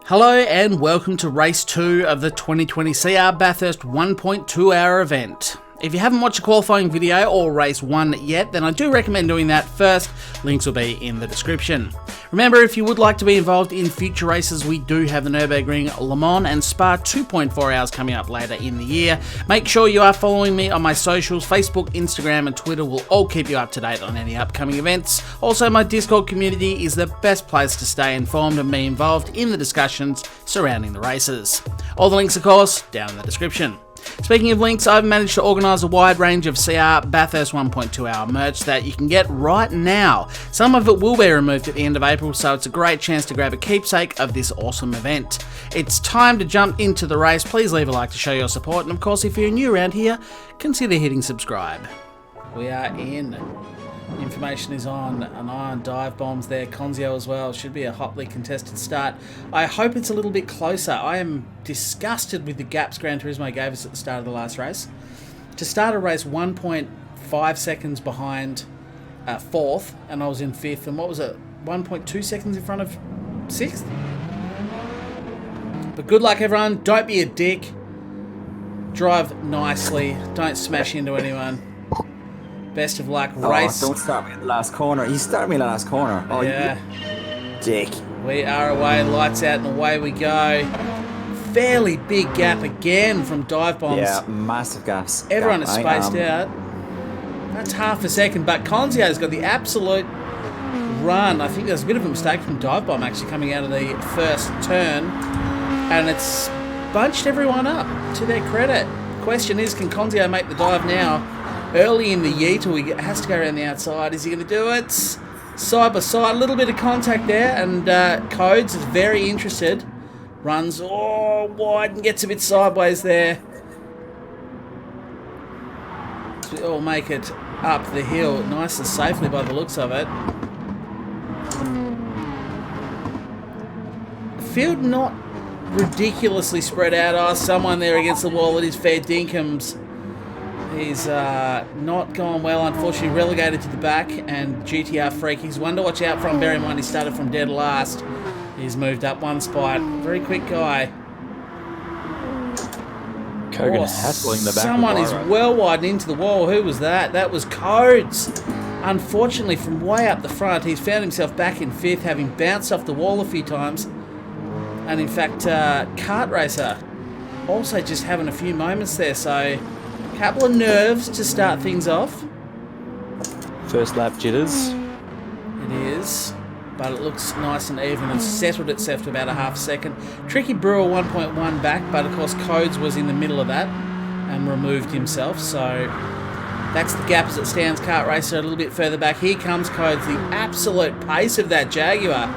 Hello and welcome to Race 2 of the 2020 CR Bathurst 1.2 hour event. If you haven't watched the qualifying video or Race 1 yet, then I do recommend doing that first. Links will be in the description. Remember, if you would like to be involved in future races, we do have the Nürburgring, Le Mans and Spa 2.4 hours coming up later in the year. Make sure you are following me on my socials. Facebook, Instagram and Twitter will all keep you up to date on any upcoming events. Also, my Discord community is the best place to stay informed and be involved in the discussions surrounding the races. All the links, of course, down in the description. Speaking of links, I've managed to organise a wide range of CR Bathurst 1.2 hour merch that you can get right now. Some of it will be removed at the end of April, so it's a great chance to grab a keepsake of this awesome event. It's time to jump into the race. Please leave a like to show your support, and of course, if you're new around here, consider hitting subscribe. We are in. Information is on, an eye on dive bombs there, Conzio as well. Should be a hotly contested start. I hope it's a little bit closer. I am disgusted with the gaps Gran Turismo gave us at the start of the last race. To start a race 1.5 seconds behind 4th, and I was in 5th, and what was it, 1.2 seconds in front of 6th? But good luck everyone, don't be a dick. Drive nicely, don't smash into anyone. Best of luck, race. Oh, don't start me in the last corner. You started me in the last corner. Oh, yeah. You dick. We are away, lights out, and away we go. Fairly big gap again from dive bombs. Yeah, massive gaps. Everyone is spaced out. That's half a second, but Conzio's got the absolute run. I think there's a bit of a mistake from dive bomb actually coming out of the first turn, and it's bunched everyone up to their credit. Question is, can Conzio make the dive now? Early in the yeetle, he has to go around the outside. Is he going to do it? Side by side, a little bit of contact there, and Codes is very interested. Runs wide and gets a bit sideways there. So we all make it up the hill nice and safely by the looks of it. The field not ridiculously spread out. Oh, someone there against the wall. It is fair dinkum. He's not gone well, unfortunately relegated to the back, and GTR Freak, he's one to watch out from. Bear in mind he started from dead last. He's moved up one spot. Very quick guy. Kogan hassling the back. Someone is well wide into the wall. Who was that? That was Codes. Unfortunately, from way up the front, he's found himself back in 5th, having bounced off the wall a few times. And in fact, Kart Racer also just having a few moments there, so couple of nerves to start things off. First lap jitters. It is, but it looks nice and even and settled itself to about a half second. Tricky Brewer 1.1 back, but of course Codes was in the middle of that and removed himself, so that's the gap as it stands. Kart Racer a little bit further back. Here comes Codes. The absolute pace of that Jaguar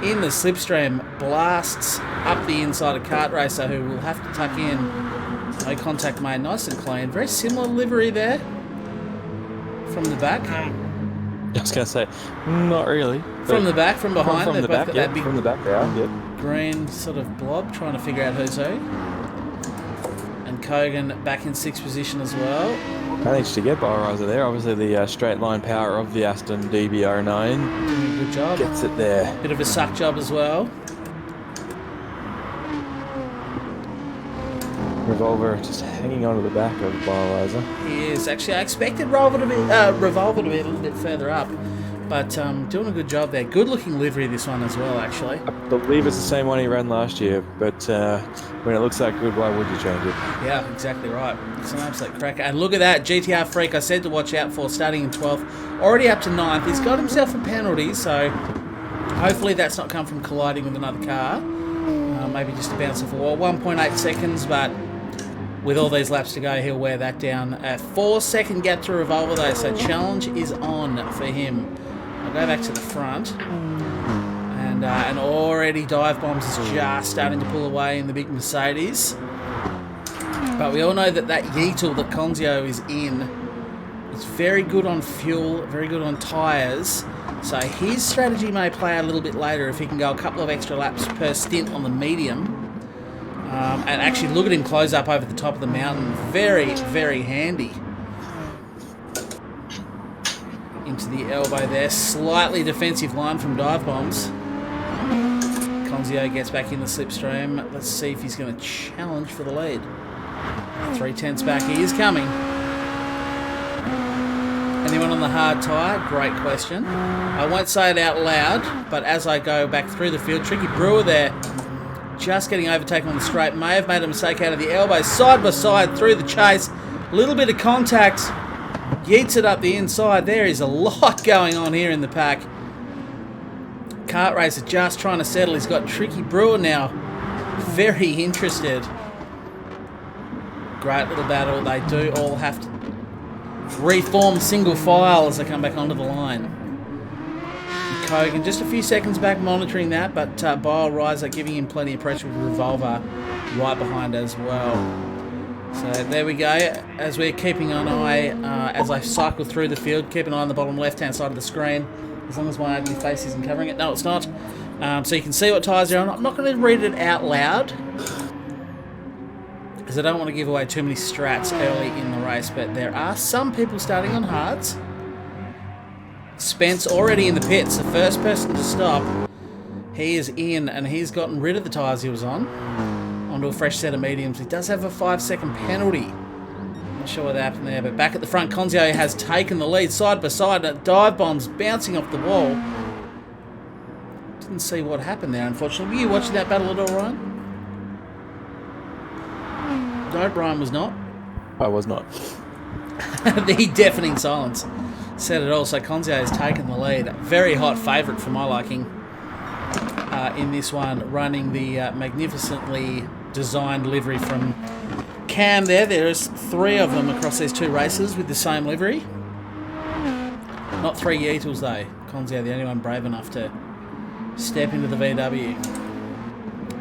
in the slipstream blasts up the inside of Kart Racer, who will have to tuck in. No contact made, nice and clean. Very similar livery there from the back. I was going to say, not really. From the back, from behind. From the back, yeah. That big from the back, yeah. green sort of blob, trying to figure out who's who. And Kogan back in 6th position as well. Managed to get Bowerizer there. Obviously the straight line power of the Aston DB09. Doing a good job. Gets it there. Bit of a suck job as well. Revolver just hanging onto the back of Bowerizer. He is. Actually, I expected Revolver to be a little bit further up, but doing a good job there. Good looking livery this one as well, actually. I believe it's the same one he ran last year, but when it looks that good, why would you change it? Yeah, exactly right. It's an absolute cracker. And look at that, GTR Freak, I said to watch out for, starting in 12th, already up to 9th. He's got himself a penalty, so hopefully that's not come from colliding with another car. Maybe just a bounce off a wall. 1.8 seconds, but with all these laps to go, he'll wear that down. A 4-second gap to Revolver though, so challenge is on for him. I'll go back to the front. And already Dive Bombs is just starting to pull away in the big Mercedes. But we all know that yeetle that Conzio is in is very good on fuel, very good on tyres. So his strategy may play out a little bit later if he can go a couple of extra laps per stint on the medium. And actually look at him close up over the top of the mountain. Very, very handy. Into the elbow there. Slightly defensive line from Dive Bombs. Conzio gets back in the slipstream. Let's see if he's going to challenge for the lead. 3/10 back. He is coming. Anyone on the hard tyre? Great question. I won't say it out loud, but as I go back through the field, Tricky Brewer there, just getting overtaken on the straight. May have made a mistake out of the elbows. Side by side through the chase. A little bit of contact. Yeets it up the inside. There is a lot going on here in the pack. Kart Racer just trying to settle. He's got Tricky Brewer now. Very interested. Great little battle. They do all have to reform single file as they come back onto the line. Kogan just a few seconds back monitoring that, but Bile Riser giving him plenty of pressure with Revolver right behind as well. So there we go, as we're keeping an eye, as I cycle through the field, keep an eye on the bottom left-hand side of the screen, as long as my ugly face isn't covering it. No, it's not. So you can see what tyres are on. I'm not going to read it out loud, because I don't want to give away too many strats early in the race, but there are some people starting on hards. Spence already in the pits, the first person to stop. He is in, and he's gotten rid of the tyres he was on, onto a fresh set of mediums. He does have a 5-second penalty. Not sure what happened there, but back at the front, Conzio has taken the lead side by side. Dive bombs bouncing off the wall. Didn't see what happened there, unfortunately. Were you watching that battle at all, Ryan? No, Brian was not. I was not. The deafening silence said it all. So Conzio has taken the lead. Very hot favourite for my liking in this one, running the magnificently designed livery from Cam there. There's 3 of them across these 2 races with the same livery. Not 3 Yeetles though. Conzio the only one brave enough to step into the VW.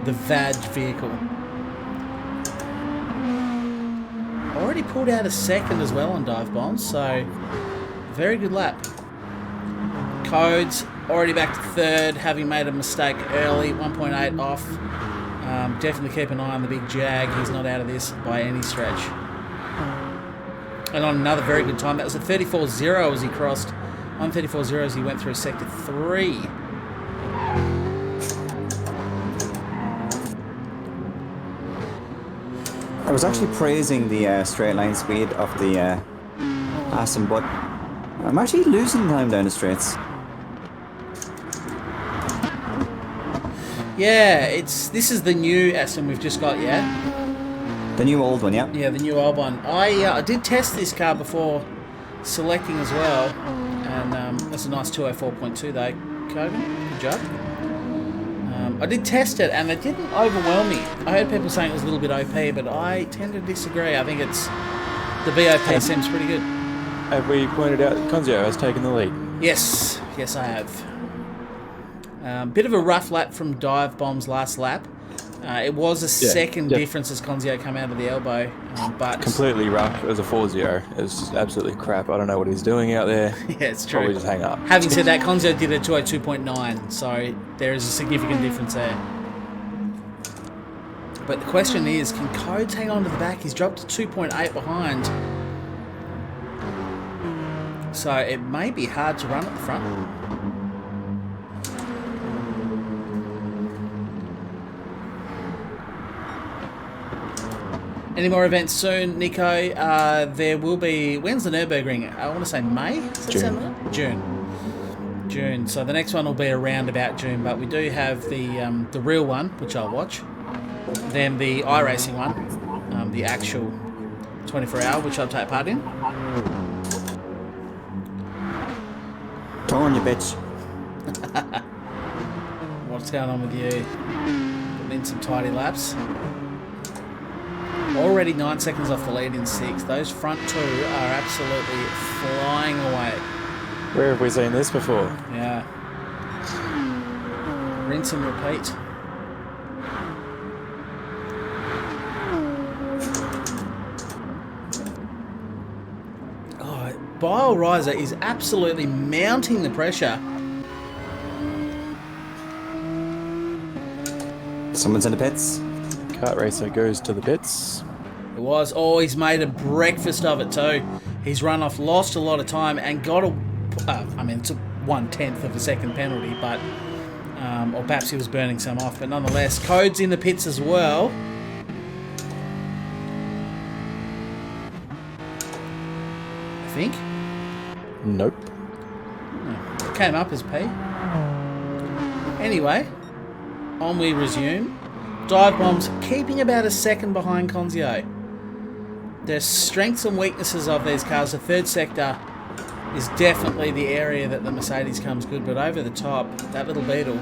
The VAG vehicle. Already pulled out a second as well on dive bombs, so very good lap. Codes already back to 3rd, having made a mistake early, 1.8 off. Definitely keep an eye on the big Jag. He's not out of this by any stretch. And on another very good time, that was a 34.0 as he crossed. On 34.0 as he went through sector 3. I was actually praising the straight line speed of the Aston, but I'm actually losing time down the straights. Yeah, this is the new Aston we've just got, yeah? The new old one, yeah? Yeah, the new old one. I did test this car before selecting as well, and that's a nice 204.2 though, Kogan. Good job. I did test it, and it didn't overwhelm me. I heard people saying it was a little bit OP, but I tend to disagree. I think the BOP seems pretty good. Have we pointed out Conzio has taken the lead? Yes, yes I have. Bit of a rough lap from Dive Bomb's last lap. It was a second difference as Conzio came out of the elbow, but completely rough. It was a 4.0. It was just absolutely crap. I don't know what he's doing out there. Yeah, it's true. Probably just hang up. Having said that, Conzio did a 202.9, so there is a significant difference there. But the question is, can Codes hang on to the back? He's dropped to 2.8 behind. So it may be hard to run at the front. Any more events soon, Nico? There will be... When's the Nürburgring? I want to say May? Does that sound right? June. So the next one will be around about June, but we do have the real one, which I'll watch. Then the iRacing one, the actual 24-hour, which I'll take part in. Torn, you bitch. What's going on with you? Putting in some tidy laps. Already 9 seconds off the lead in 6th. Those front 2 are absolutely flying away. Where have we seen this before? Yeah. Rinse and repeat. Oh, Bile Riser is absolutely mounting the pressure. Someone's in the pits. Kart Racer goes to the pits. It was. Oh, he's made a breakfast of it too. He's run off, lost a lot of time, and got a... I mean, it's a 1/10 of a second penalty, but Or perhaps he was burning some off, but nonetheless, Code's in the pits as well. I think. Nope. Came up as P. Anyway, on we resume. Dive bombs keeping about a second behind Conzio. There's strengths and weaknesses of these cars. The third sector is definitely the area that the Mercedes comes good, but over the top, that little Beetle.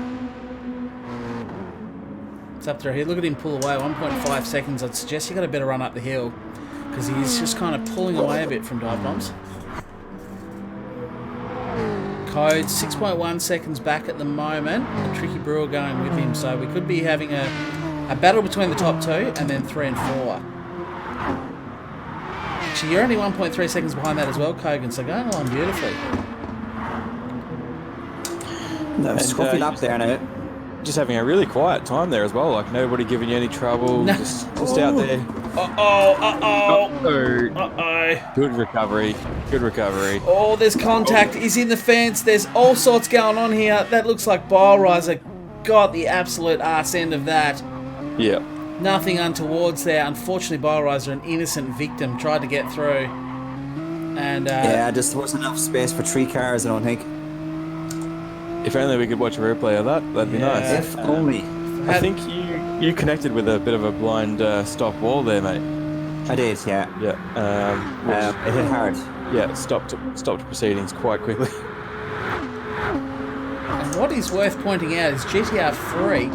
It's up through here. Look at him pull away. 1.5 seconds. I'd suggest you got a better run up the hill because he's just kind of pulling away a bit from dive bombs. Code 6.1 seconds back at the moment. A Tricky Brewer going with him, so we could be having a battle between the top two and then 3 and 4. Actually, you're only 1.3 seconds behind that as well, Kogan, so going along beautifully. No, scruffy lap there now. Just having a really quiet time there as well, like nobody giving you any trouble, No. just out there. Uh-oh. Good recovery, good recovery. Oh, there's contact. He's in the fence. There's all sorts going on here. That looks like Bile Riser got the absolute arse end of that. Yeah. Nothing untowards there. Unfortunately, Bile Riser, an innocent victim, tried to get through. And yeah, just wasn't enough space for 3 cars, I don't think. If only we could watch a replay of that, that'd be nice. If only. I think you connected with a bit of a blind stop wall there, mate. I did, yeah. Yeah. It hit hard. Yeah, stopped proceedings quite quickly. And what is worth pointing out is GTR Freak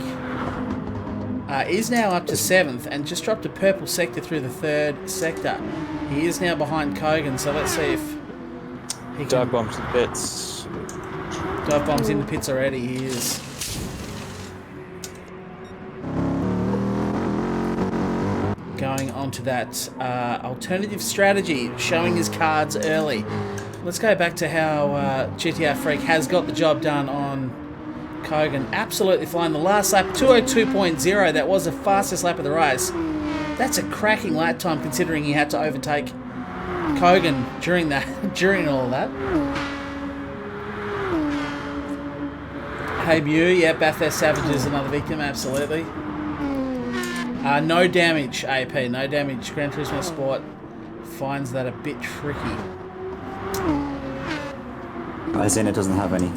is now up to 7th and just dropped a purple sector through the 3rd sector. He is now behind Kogan, so let's see if he can... Dive bomb to the pits. Dive bomb's in the pits already, he is. Going on to that alternative strategy, showing his cards early. Let's go back to how GTR Freak has got the job done on Kogan. Absolutely flying. The last lap, 202.0, that was the fastest lap of the race. That's a cracking lap time considering he had to overtake Kogan during all of that. Hey Mew, yeah, Bathurst Savages, another victim, absolutely. No damage, AP, no damage. Gran Turismo Sport finds that a bit tricky. As in, it doesn't have any.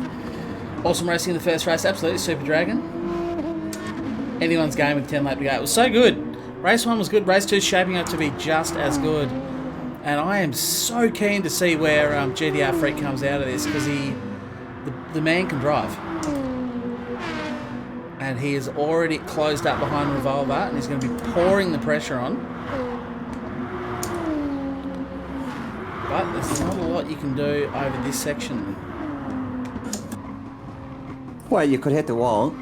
Awesome racing in the first race, absolutely. Super Dragon. Anyone's game with 10 lap to go. It was so good. Race 1 was good, race 2 is shaping up to be just as good. And I am so keen to see where GTR Freak comes out of this because the man can drive. And he is already closed up behind Revolver and he's going to be pouring the pressure on. But there's not a lot you can do over this section. Well, you could hit the wall.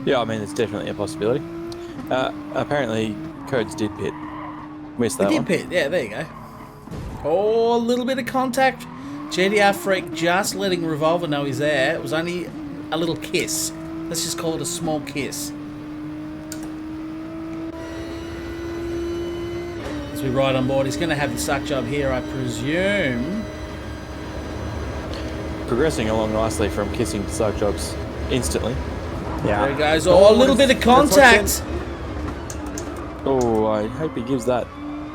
Yeah, I mean, it's definitely a possibility. Apparently, Codes did pit. Missed that one. He did pit, yeah, there you go. Oh, a little bit of contact. GTR Freak just letting Revolver know he's there. It was only a little kiss. Let's just call it a small kiss. As we ride on board, he's going to have the suck job here, I presume. Progressing along nicely from kissing to suck jobs instantly. Yeah. There he goes. Oh, a little bit of contact. Oh, I hope he gives that.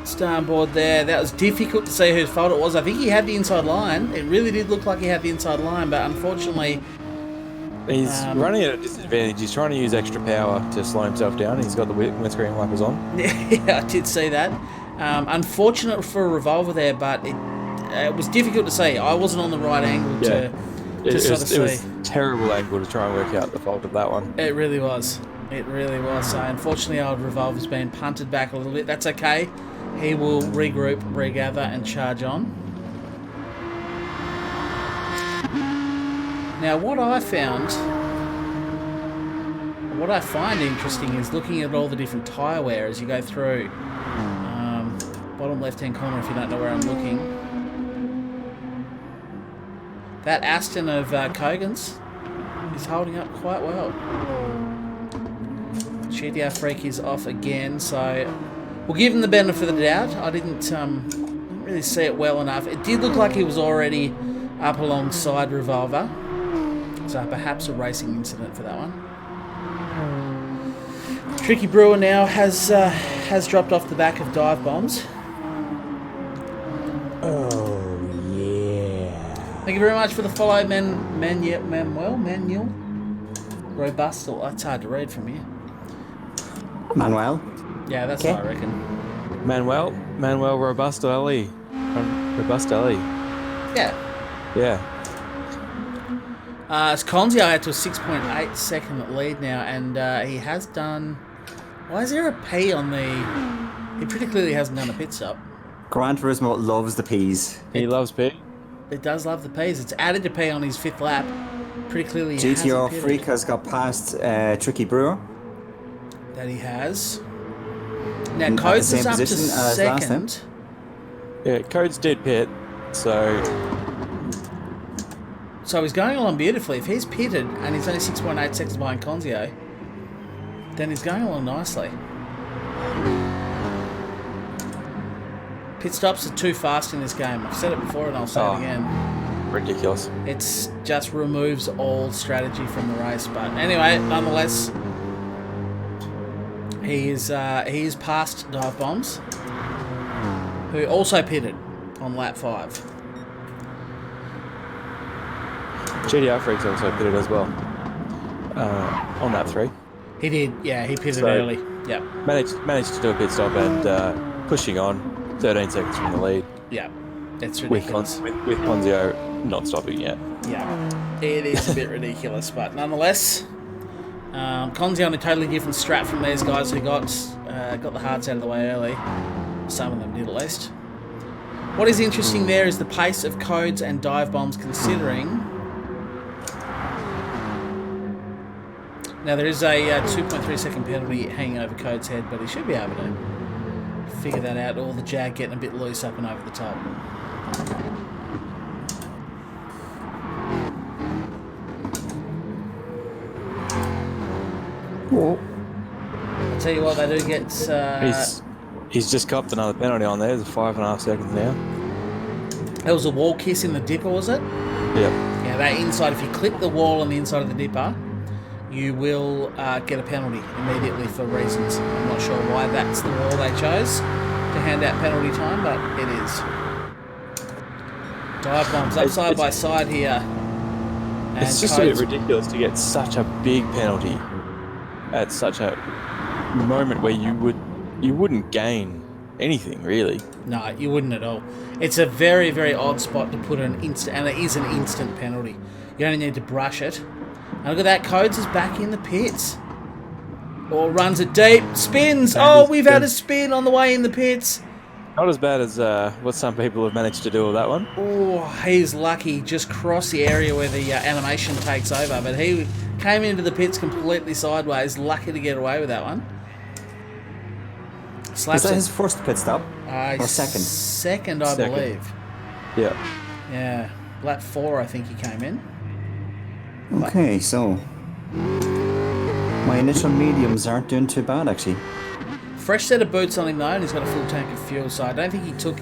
Stay on board there. That was difficult to see whose fault it was. I think he had the inside line. It really did look like he had the inside line, but unfortunately... He's running at a disadvantage. He's trying to use extra power to slow himself down. He's got the windscreen wipers on. Yeah, I did see that. Unfortunate for a Revolver there, but it was difficult to see. I wasn't on the right angle to sort of see. It was a terrible angle to try and work out the fault of that one. It really was. It really was. So unfortunately, old Revolver's been punted back a little bit. That's okay. He will regroup, regather, and charge on. Now, what I find interesting is looking at all the different tyre wear as you go through. Bottom left-hand corner, if you don't know where I'm looking. That Aston of Kogan's is holding up quite well. GTR Freak is off again, so we'll give him the benefit of the doubt. I didn't really see it well enough. It did look like he was already up alongside Revolver. So perhaps a racing incident for that one. Tricky Brewer now has dropped off the back of dive bombs. Oh, yeah. Thank you very much for the follow, Manuel Robusto. That's hard to read from here. Manuel. Yeah, that's Okay. what I reckon. Manuel Robustelli. Robustelli. Yeah. Yeah. It's Conzio out to a 6.8 second lead now, and he has done... Why is there a P on the... He pretty clearly hasn't done a pit stop. Gran Turismo loves the peas. He loves P. It does love the Ps. It's added to P on his 5th lap. Pretty clearly he GTR hasn't Freak pitted. has got past Tricky Brewer. That he has. Now, At the Codes same is up to position as last time. second. Yeah, Codes did pit, so So he's going along beautifully. If he's pitted and he's only 6.8 seconds behind Conzio, then he's going along nicely. Pit stops are too fast in this game. I've said it before and I'll say it again. ridiculous. It's just removes all strategy from the race. But anyway, nonetheless, he is past Dive Bombs, who also pitted on lap 5. GTR Freak's also pitted as well on lap 3. He did, yeah. He pitted So- early. Yep, Managed to do a pit stop and pushing on 13 seconds from the lead yep. It's with ridiculous. Ponzio not stopping yet. Yeah, it is a bit ridiculous, but nonetheless, Conzi on a totally different strat from these guys who got the hards out of the way early. Some of them did, at least. What is interesting there is the pace of Codes and Dive Bombs, considering. Now there is a 2.3 second penalty hanging over Codes' head, but he should be able to figure that out. All the jag getting a bit loose up and over the top. Oh. I'll tell you what, they do get... He's just copped another penalty on there. There's 5.5 seconds now. That was a wall kiss in the dipper, was it? Yep. Yeah, that inside, if you clip the wall on the inside of the dipper, you will get a penalty immediately for reasons. I'm not sure why that's the wall they chose to hand out penalty time, but it is. Dive Bombs up side by side here. And It's just a bit ridiculous to get such a big penalty at such a moment where you wouldn't gain anything really. No, you wouldn't at all. It's a very, very odd spot to put an instant, and it is an instant penalty. You only need to brush it. And look at that, Codes is back in the pits. Or runs it deep, spins. Oh, we've had a spin on the way in the pits. Not as bad as what some people have managed to do with that one. Oh, he's lucky. Just crossed the area where the animation takes over. But he came into the pits completely sideways. Lucky to get away with that one. Is Slaps that it. his first pit stop? Or second? Second, I Second. believe. Yeah. Yeah. Lap 4, I think he came in. Okay, so my initial mediums aren't doing too bad, actually. Fresh set of boots on him though, and he's got a full tank of fuel, so I don't think he took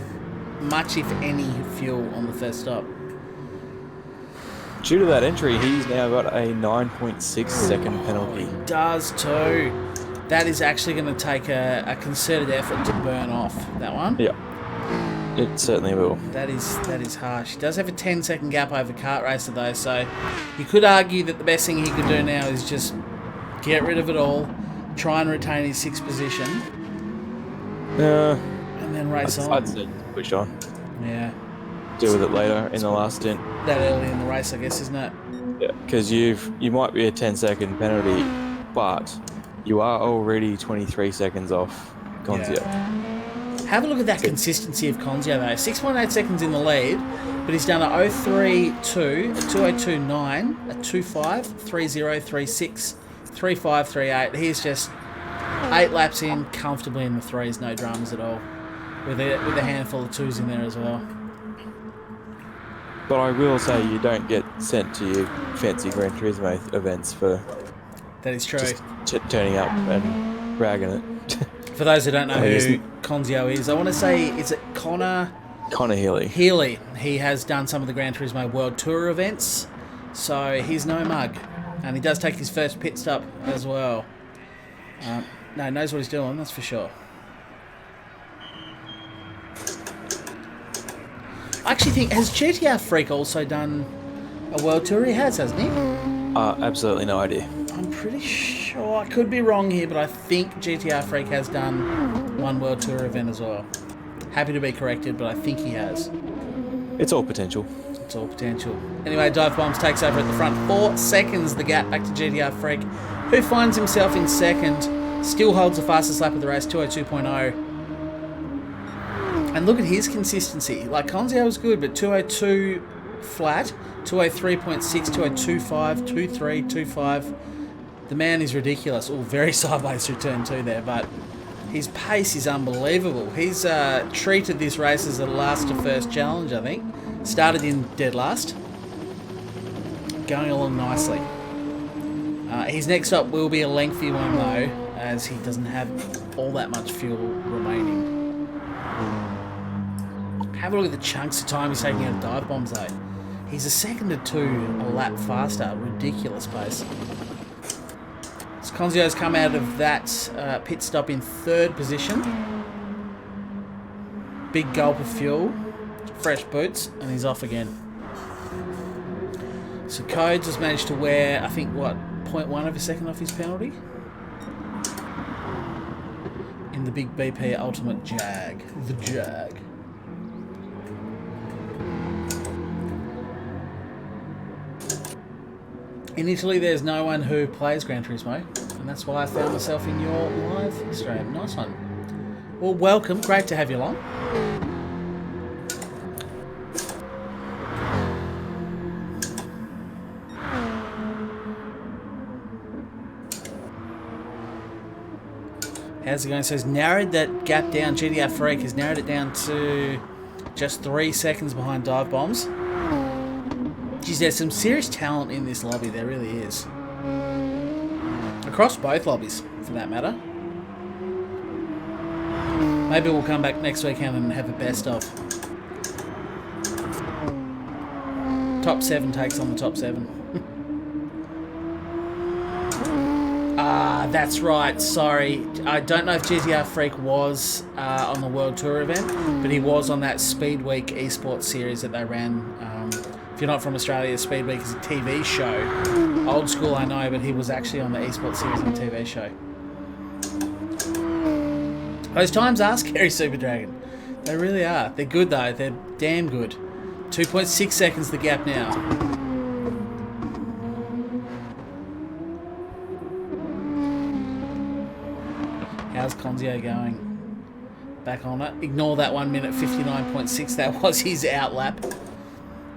much, if any, fuel on the first stop. Due to that entry, he's now got a 9.6 second penalty. He does too. That is actually going to take a concerted effort to burn off that one. Yeah. It certainly will. That is harsh. He does have a 10-second gap over Kart Racer though, so you could argue that the best thing he could do now is just get rid of it all, try and retain his 6th position, and then race on. I'd say push on. Yeah. Deal with it later in the last stint. That early in the race, I guess, isn't it? Yeah. Because you might be a 10-second penalty, but you are already 23 seconds off Conzio. Yeah. Have a look at that consistency of Conzio though. 6.8 seconds in the lead, but he's done a 0.32, a 2.02.9, a 2.5, 3.036, 3.5, 3.8. He's just 8 laps in, comfortably in the 3s, no dramas at all. With a handful of 2s in there as well. But I will say you don't get sent to your fancy Gran Turismo events for That is true. just turning up and bragging it. For those who don't know who isn't. Conzio is, I want to say, is it Connor Healy. Healy? He has done some of the Gran Turismo World Tour events So he's no mug. And he does take his first pit stop as well. No, knows what he's doing, that's for sure. I actually think, has GTR Freak also done a world tour? He has, hasn't he? Absolutely no idea. I'm pretty sure, I could be wrong here, but I think GTR Freak has done one world tour event as well. Happy to be corrected, but I think he has. It's all potential. It's all potential. Anyway, Dive Bombs takes over at the front. 4 seconds the gap back to GTR Freak, who finds himself in second. Still holds the fastest lap of the race, 202.0. And look at his consistency. Like, Conzio was good, but 202 flat, 203.6, 202.5, 23, 25. The man is ridiculous. Oh, very sideways through turn 2 there, but his pace is unbelievable. He's treated this race as a last to first challenge, I think. Started in dead last. Going along nicely. His next stop will be a lengthy one, though, as he doesn't have all that much fuel remaining. Have a look at the chunks of time he's taking out of Dive Bombs, though. He's a second or two a lap faster. Ridiculous pace. So Conzio's come out of that pit stop in 3rd position. Big gulp of fuel. Fresh boots. And he's off again. So Codes has managed to wear, I think, what, 0.1 of a second off his penalty? In the big BP Ultimate Jag. The Jag. In Italy, there's no one who plays Gran Turismo, and that's why I found myself in your live stream. Nice one. Well, welcome. Great to have you along. How's it going? So he's narrowed that gap down. GTR Freak has narrowed it down to just 3 seconds behind Dive Bombs. Geez, there's some serious talent in this lobby, there really is. Across both lobbies, for that matter. Maybe we'll come back next weekend and have a best of. Top 7 takes on the top 7. That's right, sorry. I don't know if GTR Freak was on the World Tour event, but he was on that Speed Week esports series that they ran. If you're not from Australia, Speed Week is a TV show. Old school, I know, but he was actually on the esports series on a TV show. Those times are scary, Super Dragon. They really are. They're good, though. They're damn good. 2.6 seconds the gap now. How's Conzio going? Back on it. Ignore that 1 minute 59.6. That was his out lap.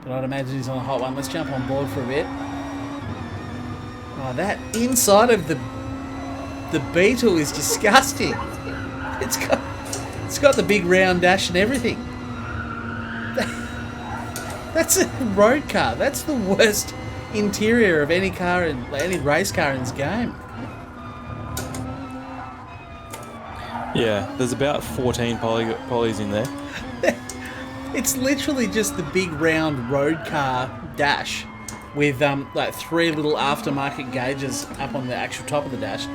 But I'd imagine he's on a hot one. Let's jump on board for a bit. Oh, that inside of the Beetle is disgusting. It's got the big round dash and everything. That's a road car. That's the worst interior of any car in any race car in this game. Yeah, there's about 14 polys in there. It's literally just the big round road car dash with like 3 little aftermarket gauges up on the actual top of the dash.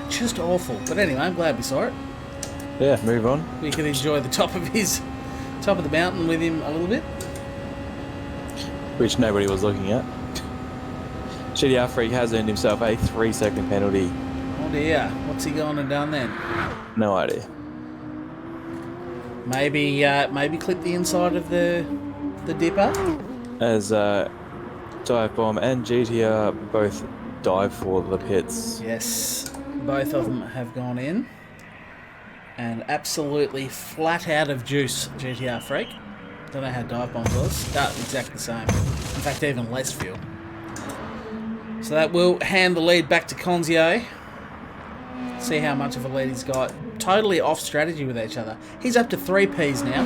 Just awful. But anyway, I'm glad we saw it. Yeah, move on. We can enjoy the top of the mountain with him a little bit. Which nobody was looking at. GTR Freak has earned himself a 3-second penalty. Oh dear, what's he gone and done then? No idea. Maybe clip the inside of the dipper. As Dive Bomb and GTR both dive for the pits. Yes, both of them have gone in. And absolutely flat out of juice, GTR Freak. Don't know how Dive Bomb was. Exactly the same. In fact, even less fuel. So that will hand the lead back to Conzio. See how much of a lead he's got. Totally off strategy with each other. He's up to 3 Ps now.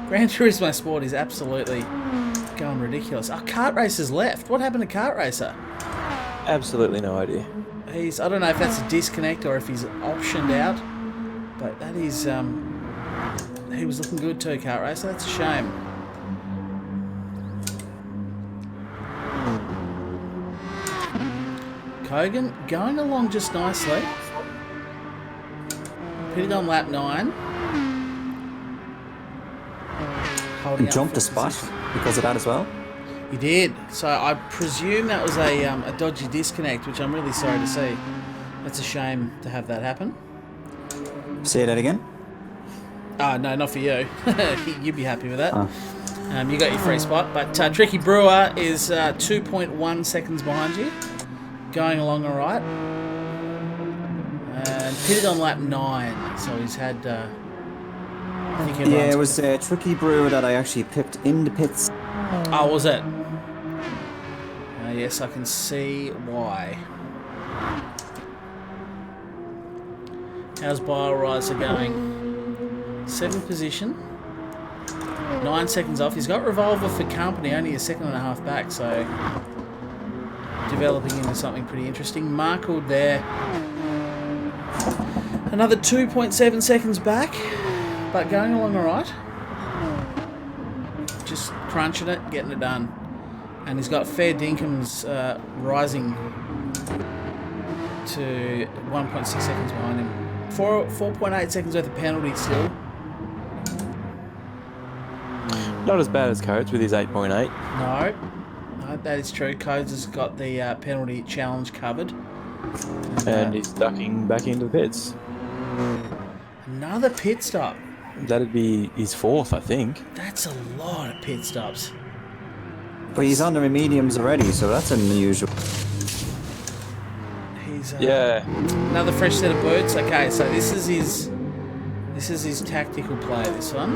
Gran Turismo Sport is absolutely going ridiculous. Oh, Kart Racer's left. What happened to Kart Racer? Absolutely no idea. I don't know if that's a disconnect or if he's optioned out. But that is... he was looking good too, Kart Racer. That's a shame. Kogan going along just nicely. Pitted on lap 9. Holding And jumped a spot because of that as well. He did. So I presume that was a dodgy disconnect, which I'm really sorry to see. That's a shame to have that happen. Say that again. Oh, no, not for you. You'd be happy with that. Oh. You got your free spot. But Tricky Brewer is 2.1 seconds behind you. Going along all right. And pitted on lap 9. So he's had... I think Yeah, it was Tricky Brewer that I actually picked in the pits. Oh, was it? Yes, I can see why. How's Biorizer going? 7th position. 9 seconds off. He's got Revolver for company, only a second and a half back, so developing into something pretty interesting. Markled there. Another 2.7 seconds back, but going along alright. Just crunching it, getting it done. And he's got Fair Dinkum's rising to 1.6 seconds behind him. 4.8 seconds worth of penalty still. Not as bad as Coates with his 8.8. No, that is true. Codes has got the penalty challenge covered. And he's ducking back into the pits. Another pit stop. That'd be his 4th, I think. That's a lot of pit stops. But he's on the mediums already, so that's unusual. He's Yeah. another fresh set of boots. Okay, so this is his tactical play. This one.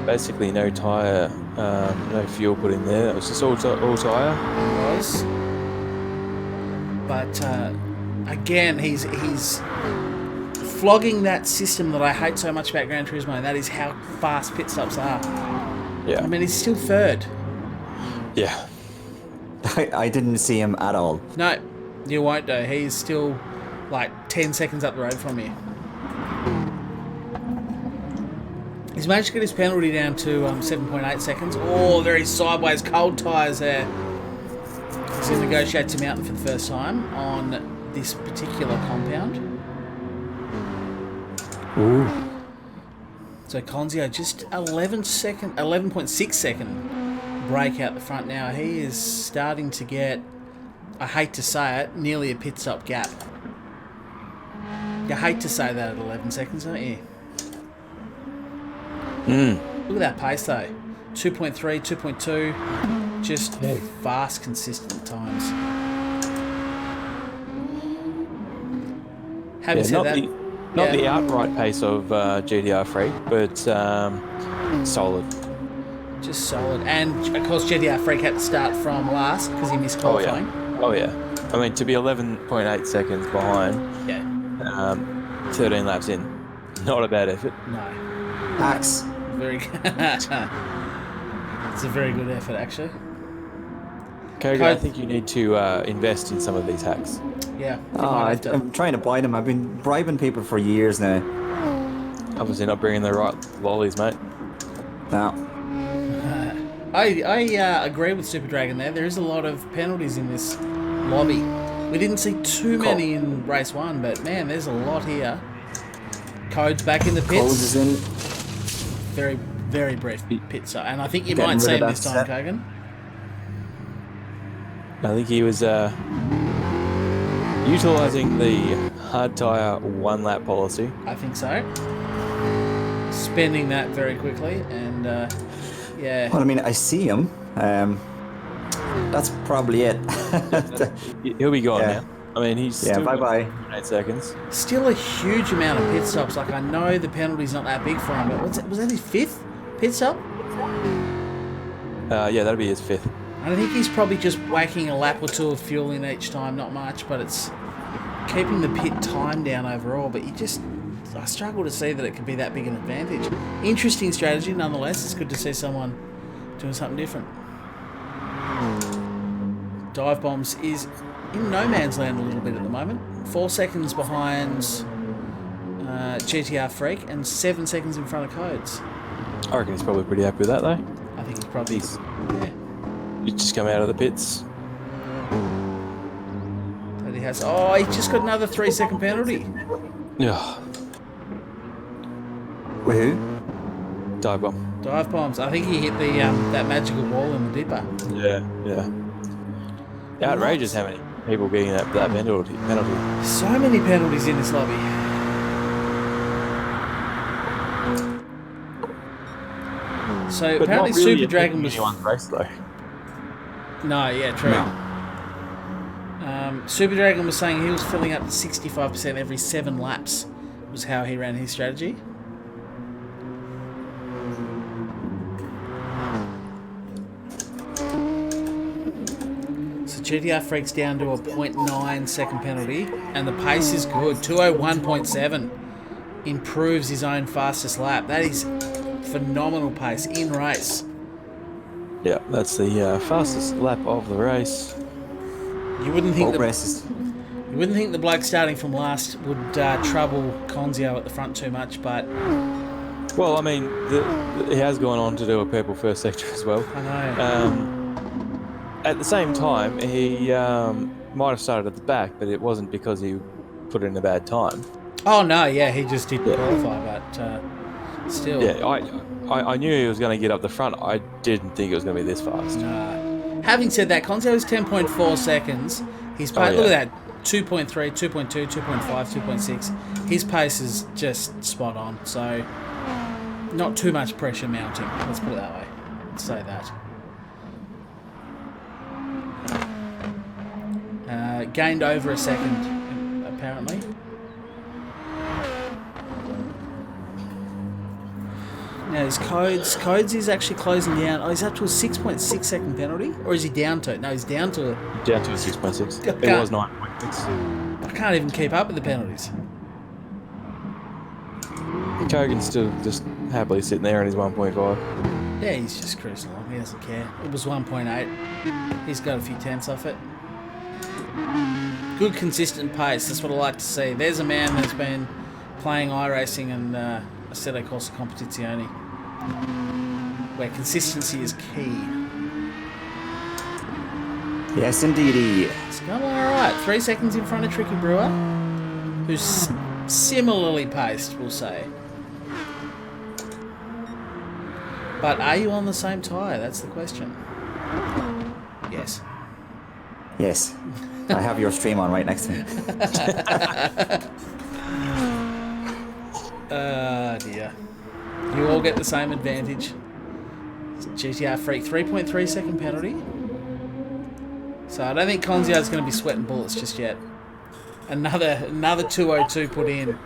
Basically, no tyre, no fuel put in there. That was just all tyre. It was. But again, he's flogging that system that I hate so much about Gran Turismo, and that is how fast pit stops are. Yeah. I mean, he's still 3rd. Yeah. I didn't see him at all. No, you won't do. He's still like 10 seconds up the road from you. He's managed to get his penalty down to 7.8 seconds. Oh, there is sideways cold tyres there. He's going to negotiate to Mountain for the first time on this particular compound. Ooh. So Conzio just 11.6 second break out the front now. He is starting to get, I hate to say it, nearly a pit stop gap. You hate to say that at 11 seconds, don't you? Look at that pace though. 2.3, 2.2, just fast, consistent times. Having said that, not the outright pace of GTR Freak, but solid. just solid. And of course, GTR Freak had to start from last because he missed qualifying. Oh yeah. I mean, to be 11.8 seconds behind, 13 laps in, not a bad effort. No. Axe. Very good. It's a very good effort, actually. Koga, I think you need to invest in some of these hacks. Yeah. I'm trying to buy them. I've been bribing people for years now. Obviously not bringing the right lollies, mate. No. I agree with Super Dragon there. There is a lot of penalties in this lobby. We didn't see too many in race 1, but man, there's a lot here. Codes back in the pits. Codes is in. Very, very brief pit stop. And I think you Getting might see rid him of this that time, Kogan. I think he was utilising the hard tyre 1 lap policy. I think so. Spending that very quickly, and yeah. Well, I mean, I see him. That's probably it. He'll be gone now. I mean, he's still bye-bye. 8 seconds. Still a huge amount of pit stops. Like, I know the penalty's not that big for him, but was that his 5th pit stop? Yeah, that'll be his 5th. And I think he's probably just whacking a lap or 2 of fuel in each time. Not much, but it's keeping the pit time down overall. But I struggle to see that it could be that big an advantage. Interesting strategy, nonetheless. It's good to see someone doing something different. Dive Bombs is in no man's land a little bit at the moment. 4 seconds behind GTR Freak and 7 seconds in front of Codes. I reckon he's probably pretty happy with that, though. I think he's probably... He's just come out of the pits. Bloody has. Oh, he just got another 3-second penalty. Yeah. Who? Dive bomb. Dive bombs. I think he hit the that magical wall in the dipper. Yeah. Outrageous how many people getting that penalty. So many penalties in this lobby. So But apparently not really Super Dragon was... anyone's race though. No, yeah, true. No. Super Dragon was saying he was filling up to 65% every 7 laps, was how he ran his strategy. So GTR Freak's down to a 0.9 second penalty, and the pace is good. 201.7 improves his own fastest lap. That is phenomenal pace in race. Yeah, that's the fastest lap of the race. You wouldn't think You wouldn't think the bloke starting from last would trouble Conzio at the front too much, but Well, I mean, he has gone on to do a purple first sector as well. I know. At the same time, he might have started at the back, but it wasn't because he put in a bad time. Oh no, yeah, he just didn't qualify, but still. Yeah, I knew he was going to get up the front. I didn't think it was going to be this fast. Having said that, Conzio's 10.4 seconds. His pace, look at that, 2.3, 2.2, 2.5, 2.6. His pace is just spot on, so not too much pressure mounting. Let's put it that way. Let's say that. Gained over a second, apparently. Now his codes is actually closing down. Oh, he's up to a 6.6 second penalty, or is he down to it? No, he's down to a 6.6. It was 9.6. I can't even keep up with the penalties. Kogan's still just happily sitting there in his 1.5. Yeah, he's just cruising along. He doesn't care. It was 1.8. He's got a few tenths off it. Good consistent pace. That's what I like to see. There's a man that's been playing iRacing and Assetto Corsa Competizione, where consistency is key. Yes, indeedy. It's going alright. 3 seconds in front of Tricky Brewer, who's similarly paced, we'll say. But are you on the same tyre? That's the question. Yes. Yes. I have your stream on right next to me. Dear. You all get the same advantage. GTR Freak, 3.3 second penalty. So I don't think Conzio's going to be sweating bullets just yet. Another 202 put in.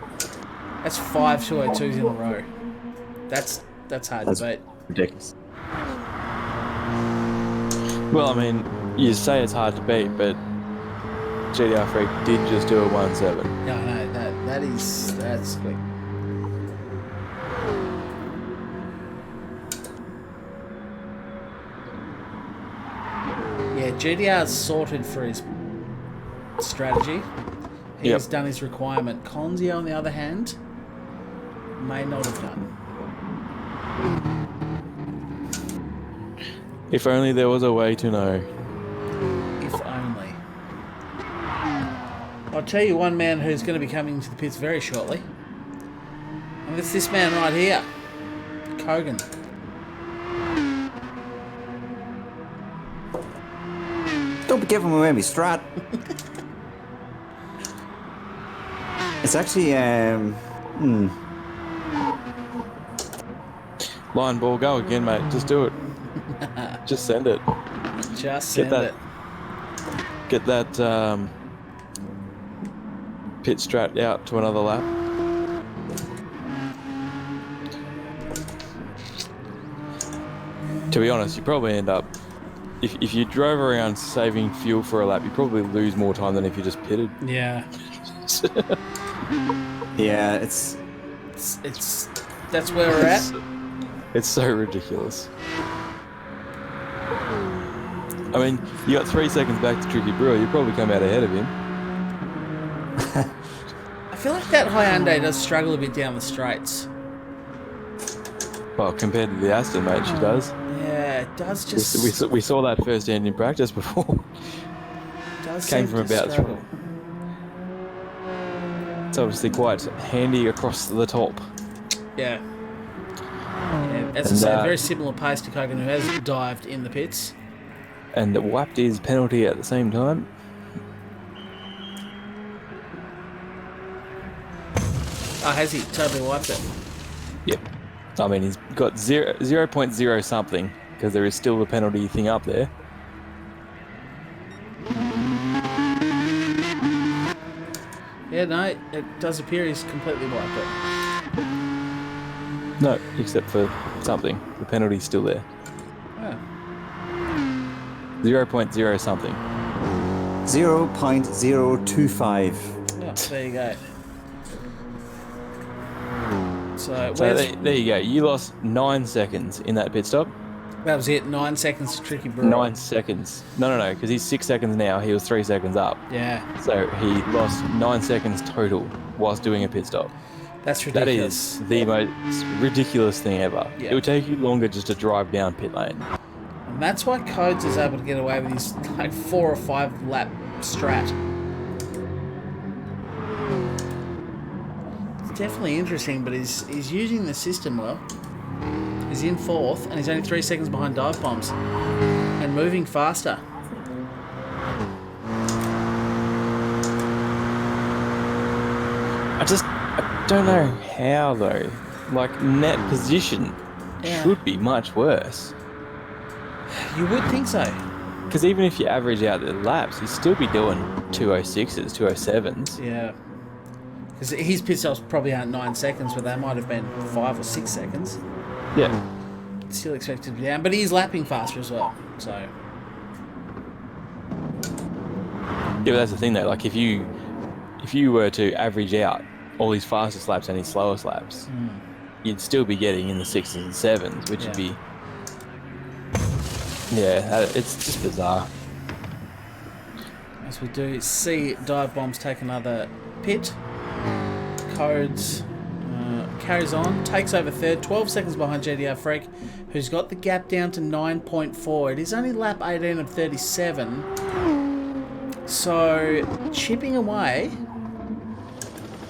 That's 5 202s in a row. That's hard to beat. Ridiculous. Well, I mean, you say it's hard to beat, but GTR Freak did just do a 1.7. No, that's quick. Yeah, GTR's sorted for his strategy. He's done his requirement. Conzio, on the other hand, may not have done. If only there was a way to know. If only. I'll tell you one man who's going to be coming into the pits very shortly. And it's this man right here. Kogan. Don't be giving away my strat. It's actually, Line ball, go again, mate. Just do it. Just send it. Just send it. Get that pit strat out to another lap. To be honest, you probably end up, if you drove around saving fuel for a lap, you probably lose more time than if you just pitted. Yeah. yeah, it's that's where we're at. It's so ridiculous. I mean, you got 3 seconds back to Tricky Brewer, you probably come out ahead of him. I feel like that Hyundai does struggle a bit down the straights. Well, compared to the Aston, mate, she does. Yeah, it does just... We saw that firsthand in practice before. Does Came seem from to about struggle. It's obviously quite handy across the top. Yeah. As I say, very similar pace to Kogan, who has dived in the pits. And whapped his penalty at the same time. Oh, has he? Totally wiped it. Yep. I mean, he's got 0.0 something, because there is still the penalty thing up there. Yeah, no, it does appear he's completely wiped it. No, except for something. The penalty's still there. Oh. 0.0 something. 0.025. Yeah, there you go. So There you go. You lost 9 seconds in that pit stop. that was it. 9 seconds to Tricky Brewer. 9 seconds. No, because he's 6 seconds now. He was 3 seconds up. Yeah, So he lost 9 seconds total whilst doing a pit stop. that's That ridiculous. is the most ridiculous thing ever. Yeah. It would take you longer just to drive down pit lane. And that's why Codes is able to get away with his like 4 or 5 lap strat. It's definitely interesting, but he's using the system well. He's in 4th, and he's only 3 seconds behind Dive Bombs, and moving faster. I don't know how though. Like net position Yeah. should be much worse. You would think so. Because even if you average out the laps, he'd still be doing 206s, 207s. Yeah. Because his pit stops probably aren't 9 seconds, but they might have been 5 or 6 seconds. Yeah. Still expected to be down, but he's lapping faster as well. So Yeah, but that's the thing though. Like if you were to average out all his fastest laps and his slowest laps, you'd still be getting in the 6s and 7s, which would be it's just bizarre. as we do see Dive Bombs take another pit. Codes carries on, takes over 3rd, 12 seconds behind GDR Freak, who's got the gap down to 9.4. It is only lap 18 of 37. So, chipping away,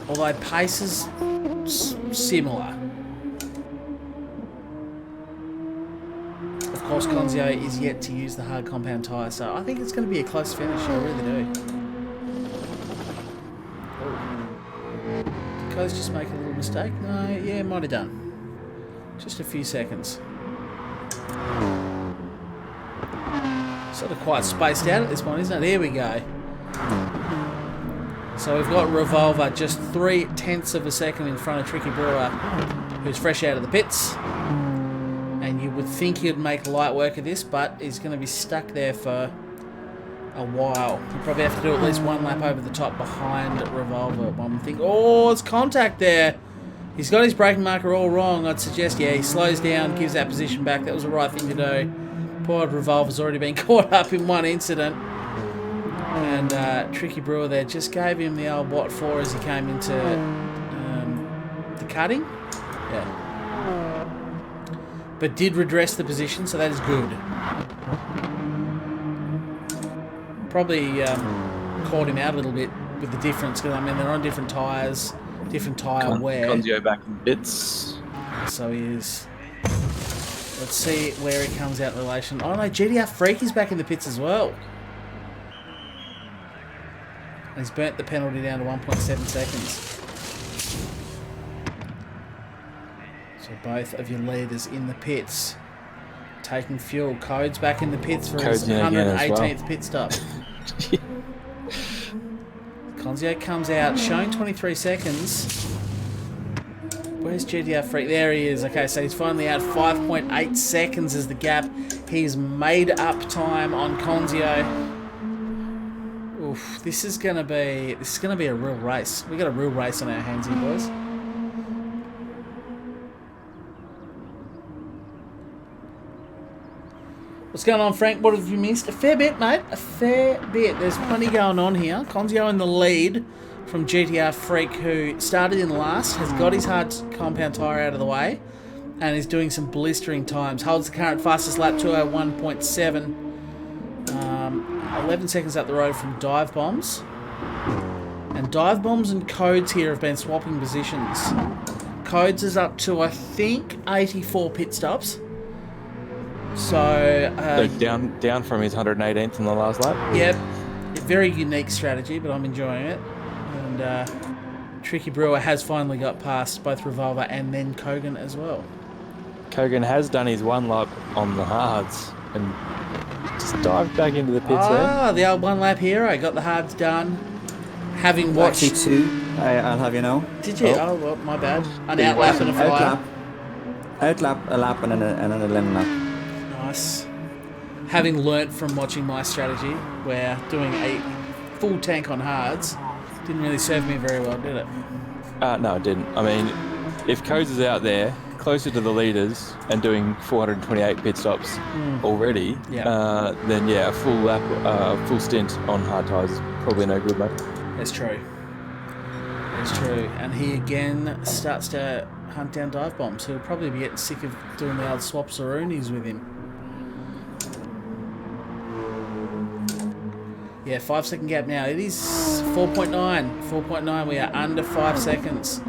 although pace is similar. Of course, Conzio is yet to use the hard compound tyre, so I think it's going to be a close finish, I really do. Did Codes just make a little mistake? No, yeah, might have done. Just a few seconds. Sort of quite spaced out at this point, isn't it? Here we go. So we've got Revolver just 0.3 of a second in front of Tricky Brewer, who's fresh out of the pits. And you would think he'd make light work of this, but he's going to be stuck there for a while. He'll probably have to do at least 1 lap over the top behind Revolver. One thing. Oh, it's contact there. He's got his braking marker all wrong. I'd suggest, he slows down, gives that position back. That was the right thing to do. Poor old Revolver's already been caught up in one incident. And Tricky Brewer there just gave him the old what for as he came into the cutting. Yeah. But did redress the position, so that is good. Probably caught him out a little bit with the difference, because I mean they're on different tyres, different tyre wear. Conzio back in bits. So he is. Let's see where he comes out in relation. Oh no, GDR Freak is back in the pits as well. And he's burnt the penalty down to 1.7 seconds. So both of your leaders in the pits taking fuel. Codes back in the pits for his 118th pit stop. Conzio comes out, showing 23 seconds. Where's GDR Freak? There he is. Okay, so he's finally out. 5.8 seconds is the gap. He's made up time on Conzio. Oof, this is gonna be a real race. We got a real race on our hands here, boys. What's going on, Frank? What have you missed? A fair bit, mate. A fair bit. There's plenty going on here. Conzio in the lead from GTR Freak, who started in last, has got his hard compound tyre out of the way, and is doing some blistering times. Holds the current fastest lap, 201.7. 11 seconds up the road from Dive Bombs. And Dive Bombs and Codes here have been swapping positions. Codes is up to, I think, 84 pit stops. So down from his 118th in the last lap. Yep. A very unique strategy, but I'm enjoying it. And Tricky Brewer has finally got past both Revolver and then Kogan as well. Kogan has done his one lap on the hards and just dived back into the pits there. The old one lap hero got the hards done. Having watched... Actually 2, I'll have you know. Did you? Oh, well, my bad. An outlap and a flyer. Outlap, a lap, and an 11 lap. Nice. Having learnt from watching my strategy, where doing a full tank on hards didn't really serve me very well, did it? No, it didn't. I mean, if Codes is out there, closer to the leaders, and doing 428 pit stops already, then yeah, a full lap, full stint on hard tyres is probably no good, mate. That's true. That's true. And he again starts to hunt down Dive Bombs, who'll probably be getting sick of doing the old swaps or oonies with him. Yeah, 5 second gap now. It is 4.9. 4.9. We are under 5 seconds.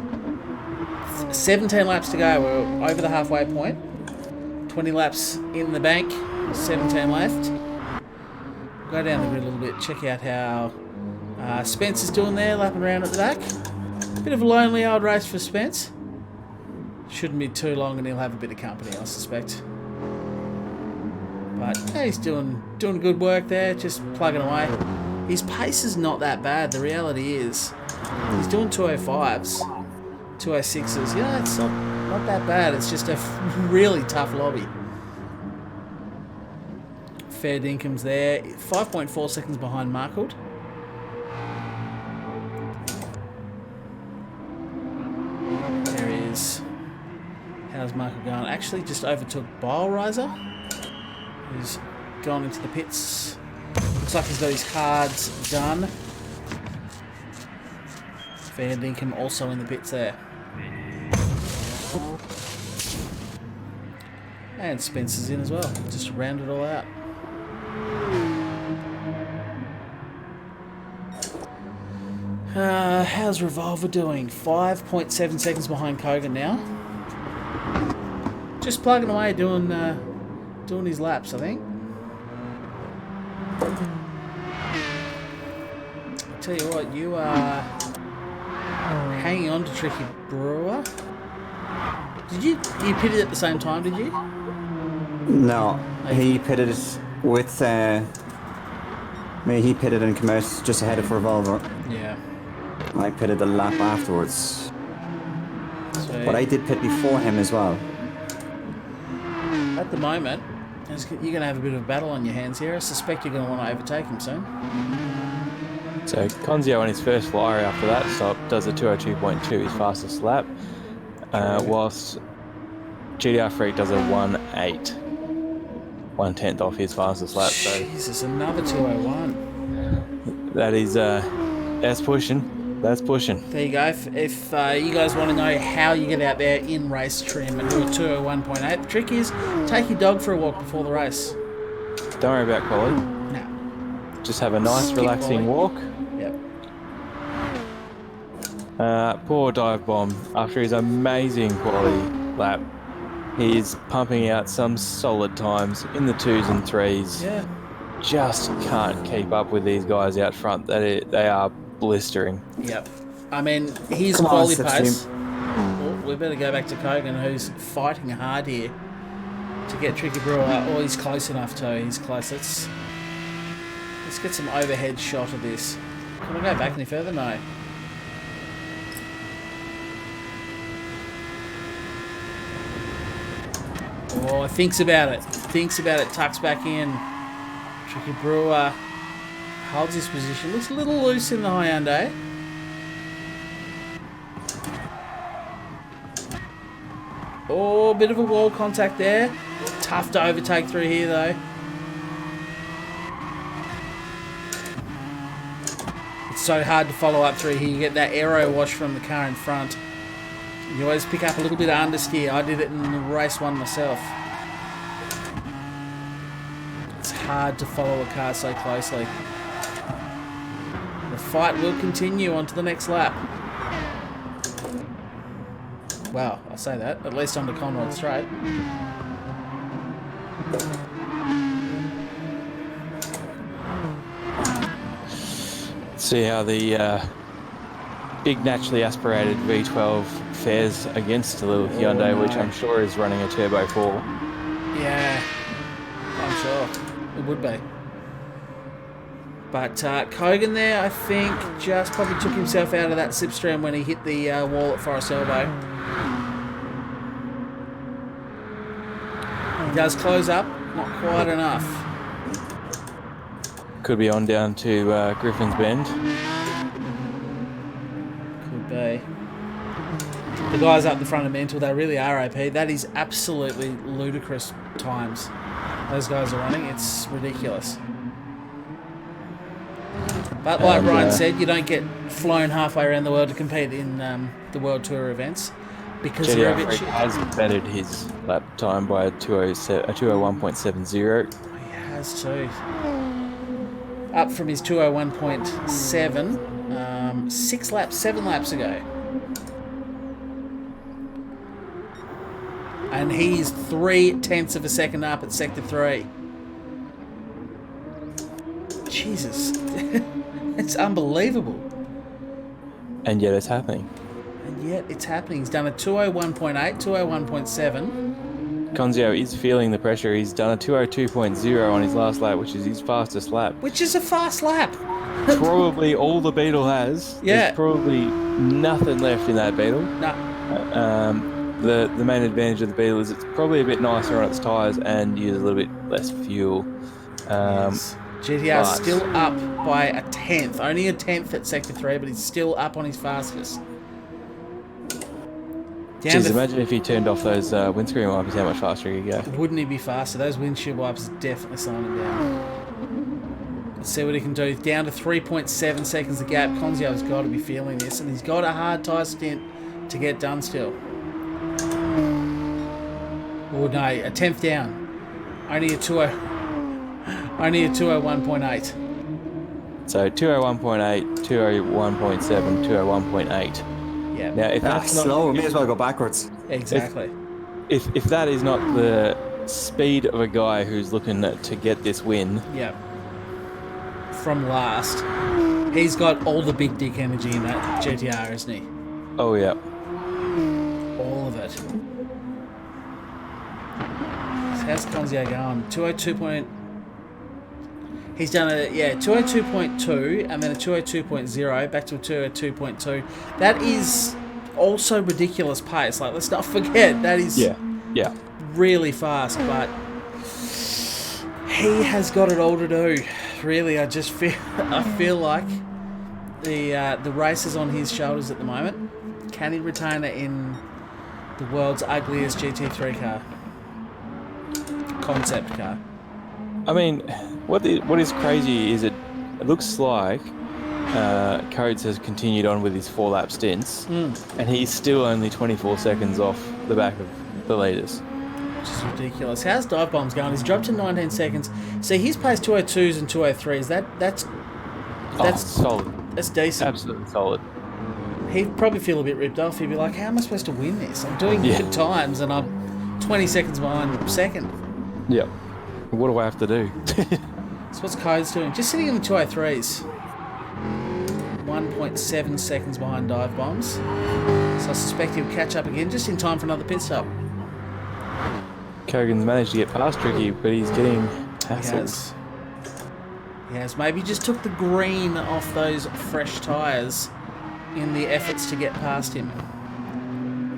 17 laps to go. We're over the halfway point. 20 laps in the bank. 17 left. Go down the grid a little bit. Check out how Spence is doing there, lapping around at the back. Bit of a lonely old race for Spence. Shouldn't be too long and he'll have a bit of company, I suspect. But yeah, he's doing good work there, just plugging away. His pace is not that bad. The reality is he's doing 205s, 206s. Yeah, it's not that bad. It's just a really tough lobby. Fair Dinkum's there. 5.4 seconds behind Markwood. There he is. How's Markwood going? Actually just overtook Bilerizer, who's gone into the pits. Looks like he's got his cards done. Fair Dinkum also in the pits there. And Spencer's in as well, just to round it all out. How's Revolver doing? 5.7 seconds behind Kogan now. Just plugging away, doing his laps, I think. I'll tell you what, you are hanging on to Tricky Brewer. You pitted at the same time, did you? No, he pitted with he pitted and came out just ahead of Revolver. Yeah. I pitted a lap afterwards. Sweet. But I did pit before him as well. At the moment, you're going to have a bit of a battle on your hands here. I suspect you're going to want to overtake him soon. So Conzio on his first flyer after that stop does a 202.2, his fastest lap, whilst GDR Freak does a 1.8, 1/10 off his fastest lap. So Jesus, another 201. that is that's pushing. That's pushing. There you go. If you guys want to know how you get out there in race trim and do a 201.8, the trick is take your dog for a walk before the race. Don't worry about quality. No. Just have a nice, relaxing walk. Yep. Poor Dive Bomb. After his amazing quality lap, he's pumping out some solid times in the 2s and 3s. Yeah. Just can't keep up with these guys out front. They are blistering. Yep. I mean, his quality pace. Oh, we better go back to Kogan, who's fighting hard here to get Tricky Brewer. Oh, he's close enough too. He's close. Let's get some overhead shot of this. Can I go back any further? No. Oh, thinks about it. Tucks back in. Tricky Brewer holds his position. Looks a little loose in the Hyundai. Oh, a bit of a wall contact there. Tough to overtake through here though. It's so hard to follow up through here. You get that aero wash from the car in front. You always pick up a little bit of understeer. I did it in race 1 myself. It's hard to follow a car so closely. The fight will continue on to the next lap. Wow, I say that. At least on the Conrod straight. See how the big naturally aspirated V12 fares against the little Hyundai, which I'm sure is running a Turbo 4. Yeah, I'm sure it would be. But Kogan there, I think, just probably took himself out of that slipstream when he hit the wall at Forest Elbow. He does close up, not quite enough. Could be on down to Griffin's Bend. Could be. The guys up the front of Mental, they really are OP. That is absolutely ludicrous times those guys are running. It's ridiculous. But like Ryan said, you don't get flown halfway around the world to compete in the World Tour events because they're a bit shit. Has bettered his lap time by a 201.70. He has too. Up from his 201.7 7 laps ago. And he's 0.3 of a second up at Sector 3. Jesus. It's unbelievable. And yet it's happening. And yet it's happening. He's done a 201.8, 201.7. Conzio is feeling the pressure. He's done a 202.0 on his last lap, which is his fastest lap. Which is a fast lap. Probably all the Beetle has. Yeah. There's probably nothing left in that Beetle. No. The main advantage of the Beetle is it's probably a bit nicer on its tyres and uses a little bit less fuel. Yes. GTR still up by a 10th. Only a 10th at Sector 3, but he's still up on his fastest. Jeez, imagine if he turned off those windscreen wipers, how much faster he'd go. Wouldn't he be faster? Those windshield wipers are definitely slowing him down. Let's see what he can do. Down to 3.7 seconds the gap. Conzio's got to be feeling this, and he's got a hard tyre stint to get done still. Oh no, a 10th down. Only a 201.8. So 201.8, 201.7, 201.8. Yeah. Now, if that's not slow, we may as well go backwards. Exactly. If that is not the speed of a guy who's looking to get this win. Yeah. From last, he's got all the big dick energy in that GTR, isn't he? Oh yeah. All of it. How's Conzio going? 202. He's done a 202.2 and then a 202.0 back to a 202.2. That is also ridiculous pace. Like, let's not forget that is really fast, but he has got it all to do. Really, I feel like the race is on his shoulders at the moment. Can he retain it in the world's ugliest GT3 car? Concept car. I mean, what is crazy is it looks like Coates has continued on with his 4-lap stints, and he's still only 24 seconds off the back of the leaders. Which is ridiculous. How's Dive Bombs going? He's dropped to 19 seconds. See, he's placed 202s and 203s. That's solid. That's decent. Absolutely solid. He'd probably feel a bit ripped off. He'd be like, how am I supposed to win this? I'm doing good times and I'm 20 seconds behind second. Yep. What do I have to do? So what's Code's doing? Just sitting in the 203s. 1.7 seconds behind Dive Bombs. So I suspect he'll catch up again just in time for another pit stop. Kerrigan's managed to get past Tricky, but he's getting hassled. He has. Maybe he just took the green off those fresh tyres in the efforts to get past him.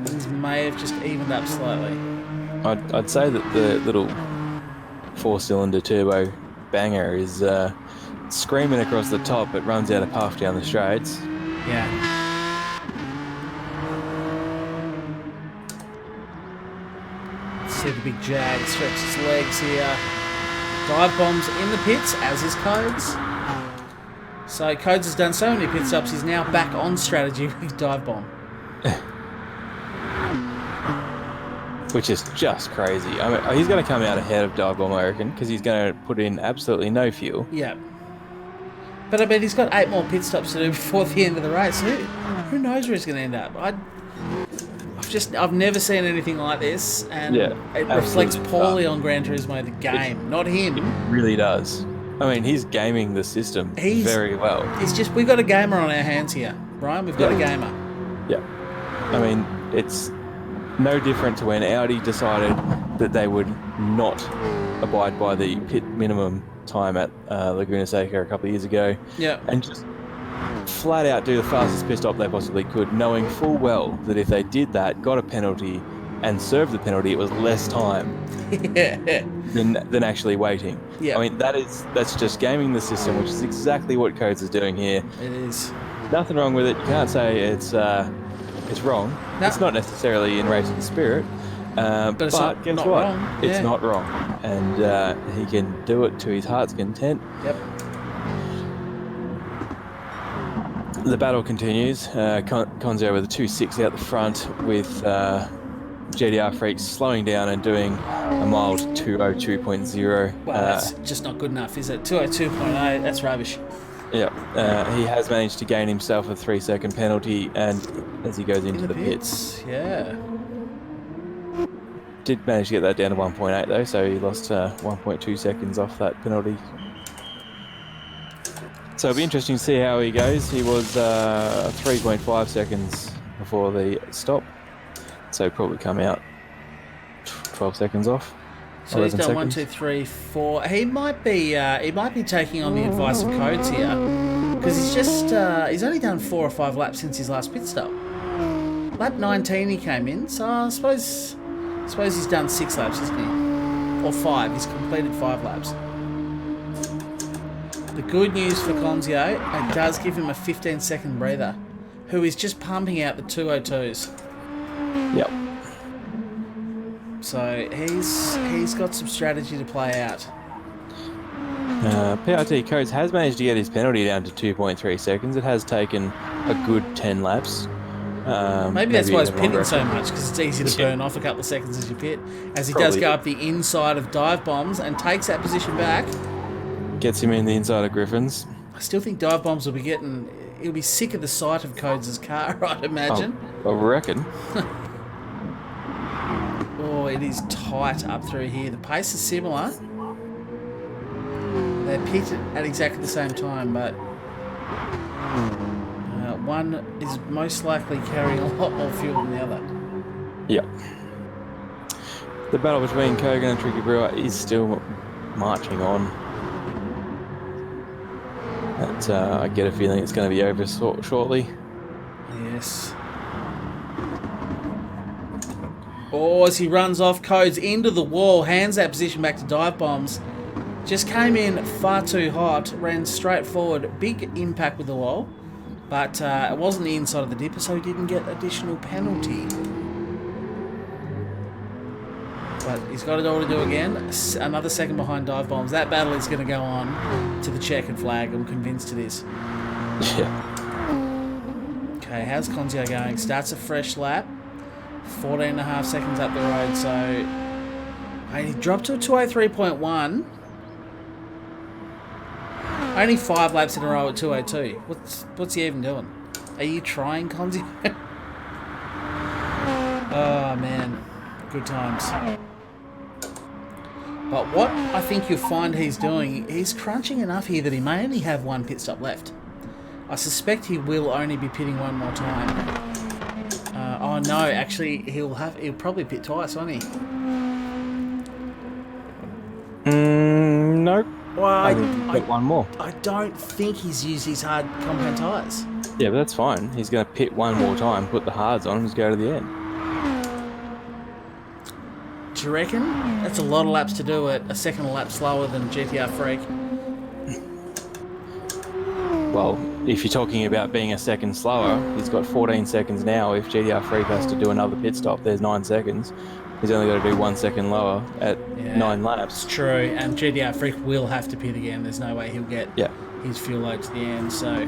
Things may have just evened up slightly. I'd say that the little 4-cylinder turbo banger is screaming across the top. It runs out of puff down the straights. Yeah. See the big Jag stretch his legs here. Dive Bombs in the pits, as is Codes. So Codes has done so many pit stops, he's now back on strategy with Dive Bomb. Which is just crazy. I mean, he's going to come out ahead of Dive Bomb, I reckon, because he's going to put in absolutely no fuel. Yeah. But I mean, he's got 8 more pit stops to do before the end of the race. Who knows where he's going to end up? I've never seen anything like this, and it reflects poorly on Gran Turismo, the game, not him. It really does. I mean, he's gaming the system very well. We've got a gamer on our hands here, Brian. We've got a gamer. Yeah. I mean, it's no different to when Audi decided that they would not abide by the pit minimum time at Laguna Seca a couple of years ago. Yeah. And just flat out do the fastest pit stop they possibly could, knowing full well that if they did that, got a penalty, and served the penalty, it was less time than actually waiting. Yeah. I mean, that's just gaming the system, which is exactly what Codes is doing here. It is. Nothing wrong with it. You can't say it's wrong. No. It's not necessarily in racing spirit. But guess what? Wrong. It's not wrong. And he can do it to his heart's content. Yep. The battle continues. Conzio with a 2.6 out the front with GDR Freaks slowing down and doing a mild 202.0. Well, that's just not good enough, is it? 202.8, that's rubbish. Yeah. He has managed to gain himself a 3-second penalty and as he goes into the pits. Yeah. Did manage to get that down to 1.8 though, so he lost 1.2 seconds off that penalty. So it'll be interesting to see how he goes. He was 3.5 seconds before the stop, so probably come out 12 seconds off. So he's done 1, 2, 3, 4. He might be taking on the advice of Codes here, because he's only done 4 or 5 laps since his last pit stop. Lap 19 he came in, so I suppose he's done 6 laps, isn't he? Or 5. He's completed 5 laps. The good news for Conzio, it does give him a 15-second breather, who is just pumping out the 202s. Yep. So he's got some strategy to play out. PRT Codes has managed to get his penalty down to 2.3 seconds. It has taken a good 10 laps. Maybe that's why he's pitting so much, because it's easy to burn off a couple of seconds as you pit. As he does go up the inside of dive bombs and takes that position back. Gets him in the inside of Griffin's. I still think dive bombs will be he'll be sick of the sight of Codes' car, I'd imagine. I reckon. Oh, it is tight up through here. The pace is similar. They're pitted at exactly the same time, but one is most likely carrying a lot more fuel than the other. Yep. The battle between Kogan and Tricky Brewer is still marching on. I get a feeling it's going to be over shortly. Yes. Oh, as he runs off, Codes into the wall, hands that position back to dive bombs. Just came in far too hot, ran straight forward. Big impact with the wall, but it wasn't the inside of the dipper, so he didn't get additional penalty. But he's got it all to do again. Another second behind dive bombs. That battle is going to go on to the checkered flag. I'm convinced it is. Yeah. Okay, how's Conzio going? Starts a fresh lap. 14.5 seconds up the road, so he dropped to a 203.1. Only 5 laps in a row at 202. What's he even doing? Are you trying, Conzio? Oh man, good times. But what I think you'll find he's doing, he's crunching enough here that he may only have 1 pit stop left. I suspect he will only be pitting 1 more time. Oh no, actually he'll probably pit twice, won't he? Nope. Well, I think he's got 1 more. I don't think he's used his hard compound tyres. Yeah, but that's fine. He's going to pit 1 more time, put the hards on, and just go to the end. Do you reckon? That's a lot of laps to do it. A second lap slower than GTR Freak. Well, if you're talking about being a second slower, he's got 14 seconds now. If GTR Freak has to do another pit stop, there's 9 seconds. He's only got to do 1 second lower at 9 laps. It's true, and GTR Freak will have to pit again. There's no way he'll get his fuel load to the end. So,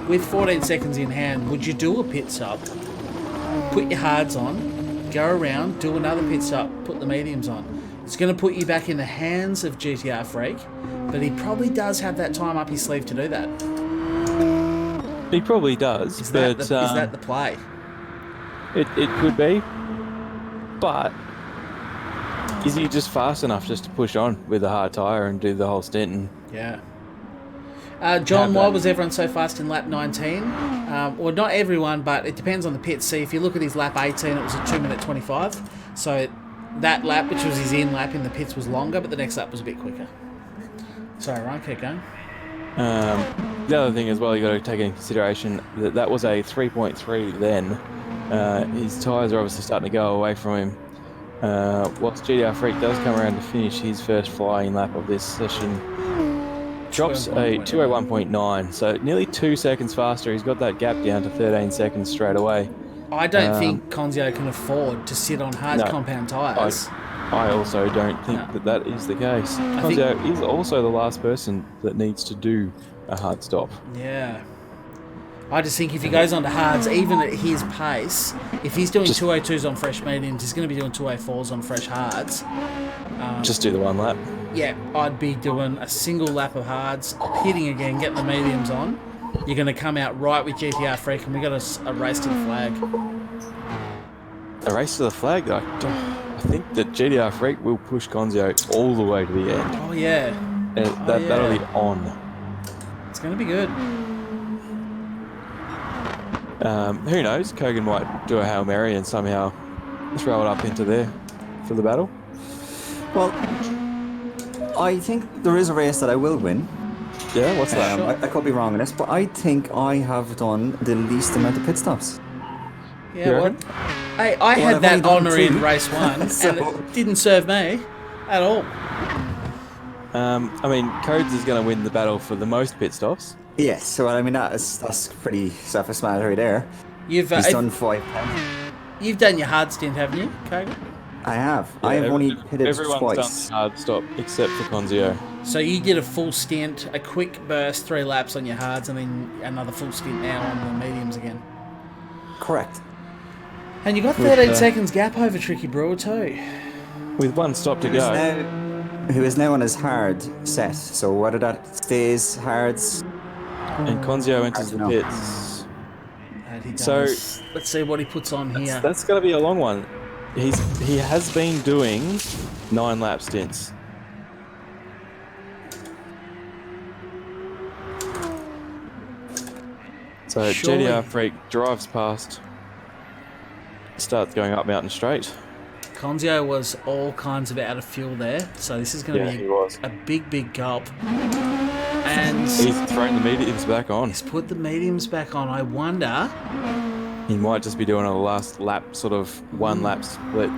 with 14 seconds in hand, would you do a pit stop, put your hards on, go around, do another pit stop, put the mediums on? It's going to put you back in the hands of GTR Freak, But he probably does have that time up his sleeve to do that. He probably does. Is but that the play? It could be. But is he just fast enough just to push on with a hard tyre and do the whole stint? And Yeah. John, why was everyone so fast in lap 19? Well, not everyone, but it depends on the pits. See, if you look at his lap 18, it was a 2 minute 25. So that lap, which was his in lap in the pits, was longer, but the next lap was a bit quicker. Sorry, Ryan, keep going. The other thing as well, you got to take into consideration that was a 3.3 then. His tyres are obviously starting to go away from him. Whilst GDR Freak does come around to finish his first flying lap of this session, drops a 201.9, so nearly 2 seconds faster. He's got that gap down to 13 seconds straight away. I don't think Conzio can afford to sit on hard compound tyres. I also don't think that is the case. Conzio is also the last person that needs to do a hard stop. Yeah. I just think if he goes on to hards, even at his pace, if he's doing 202s on fresh mediums, he's going to be doing 204s on fresh hards. Just do the one lap. Yeah, I'd be doing a single lap of hards, hitting again, getting the mediums on. You're going to come out right with GTR Freak, and we got a race to the flag. A race to the flag? I think that GDR Freak will push Conzio all the way to the end. Oh, yeah. That'll be on. It's going to be good. Who knows? Kogan might do a Hail Mary and somehow throw it up into there for the battle. Well, I think there is a race that I will win. Yeah, what's that? I could be wrong on this, but I think I have done the least amount of pit stops. Yeah, well, I had that honour in race 1, so and it didn't serve me at all. I mean, Codes is going to win the battle for the most pit stops. Yes, so I mean that's pretty self-explanatory there. He's done 5. You've done your hard stint, haven't you, Kogan? I have. Yeah, I have only pitted everyone's twice. Done the hard stop except for Conzio. So you did a full stint, a quick burst, 3 laps on your hards, and then another full stint now on the mediums again. Correct. And you got 13 seconds gap over Tricky Brewer too. With one stop to go. Who is now on his hard set. So whether that stays hards. And Conzio enters the pits. And he does. So let's see what he puts on here. That's going to be a long one. He has been doing 9 lap stints. So Surely. GDR Freak drives past, starts going up Mountain Straight. Conzio was all kinds of out of fuel there, so this is going to be a big gulp. And he's thrown the mediums back on. He's put the mediums back on. I wonder. He might just be doing a last lap, sort of 1 lap split.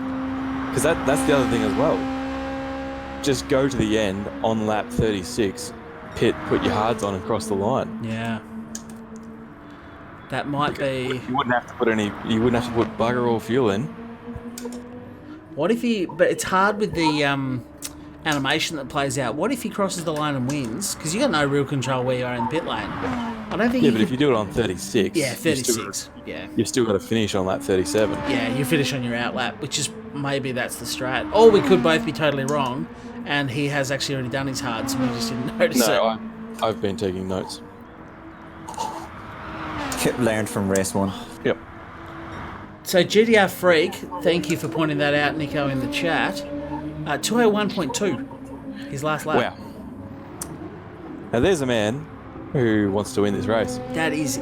Because that's the other thing as well. Just go to the end on lap 36, pit, put your hards on and cross the line. Yeah. That might be. You wouldn't have to put bugger all fuel in. What if he? But it's hard with the animation that plays out. What if he crosses the line and wins? Because you got no real control where you are in the pit lane. I don't think. Yeah, but if you do it on 36, yeah, 36. You've still got to finish on lap 37. Yeah, you finish on your out lap, which is maybe that's the strat. Or we could both be totally wrong, and he has actually already done his hards, and we just didn't notice it. No, I've been taking notes. Learned from race 1. Yep. So GDR Freak, thank you for pointing that out, Nico, in the chat. 201.2, his last lap. Wow. Now there's a man who wants to win this race. That is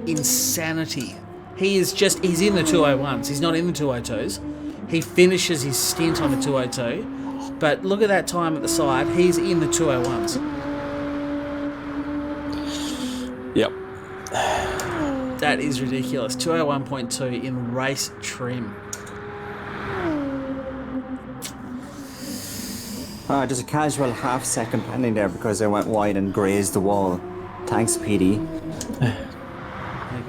insanity. He's in the 201s. He's not in the 202s. He finishes his stint on the 202. But look at that time at the side. He's in the 201s. Yep. That is ridiculous. 201.2 in race trim. Just a casual half-second pending there because I went wide and grazed the wall. Thanks, PD.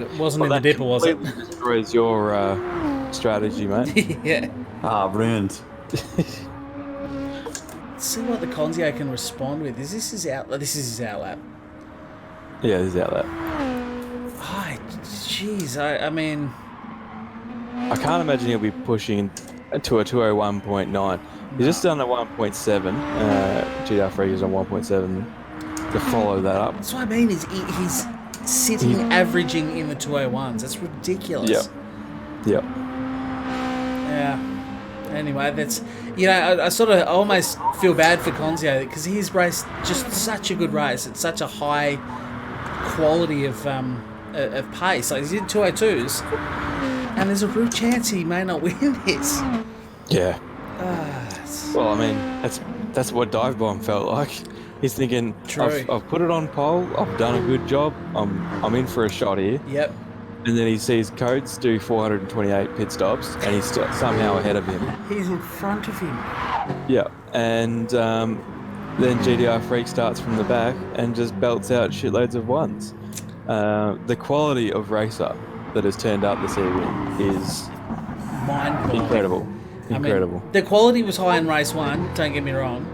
It wasn't in the dipper, was it? Destroys your strategy, mate. Yeah. Ruined. Let's see what the Conzio can respond with. Is this his out? This is his out lap. Yeah, this is out lap. Oh, jeez. I mean, I can't imagine he'll be pushing to a 201.9. He's just done a 1.7. GDR Freak is on 1.7 to follow that up. That's what I mean. He's sitting averaging in the 201s. That's ridiculous. Yep. Yeah. Anyway, that's, you know, I sort of almost feel bad for Conzio because he's raced just such a good race. It's such a high quality of pace. Like, he's in 202s, and there's a real chance he may not win this. Yeah. Well, I mean, that's what Dive Bomb felt like. He's thinking, I've put it on pole. I've done a good job. I'm in for a shot here. Yep. And then he sees Coates do 428 pit stops, and he's somehow ahead of him. He's in front of him. Yeah, and then GDR Freak starts from the back and just belts out shitloads of ones. The quality of racer that has turned up this evening is mind-blowing. Incredible. I mean, the quality was high in race 1, don't get me wrong,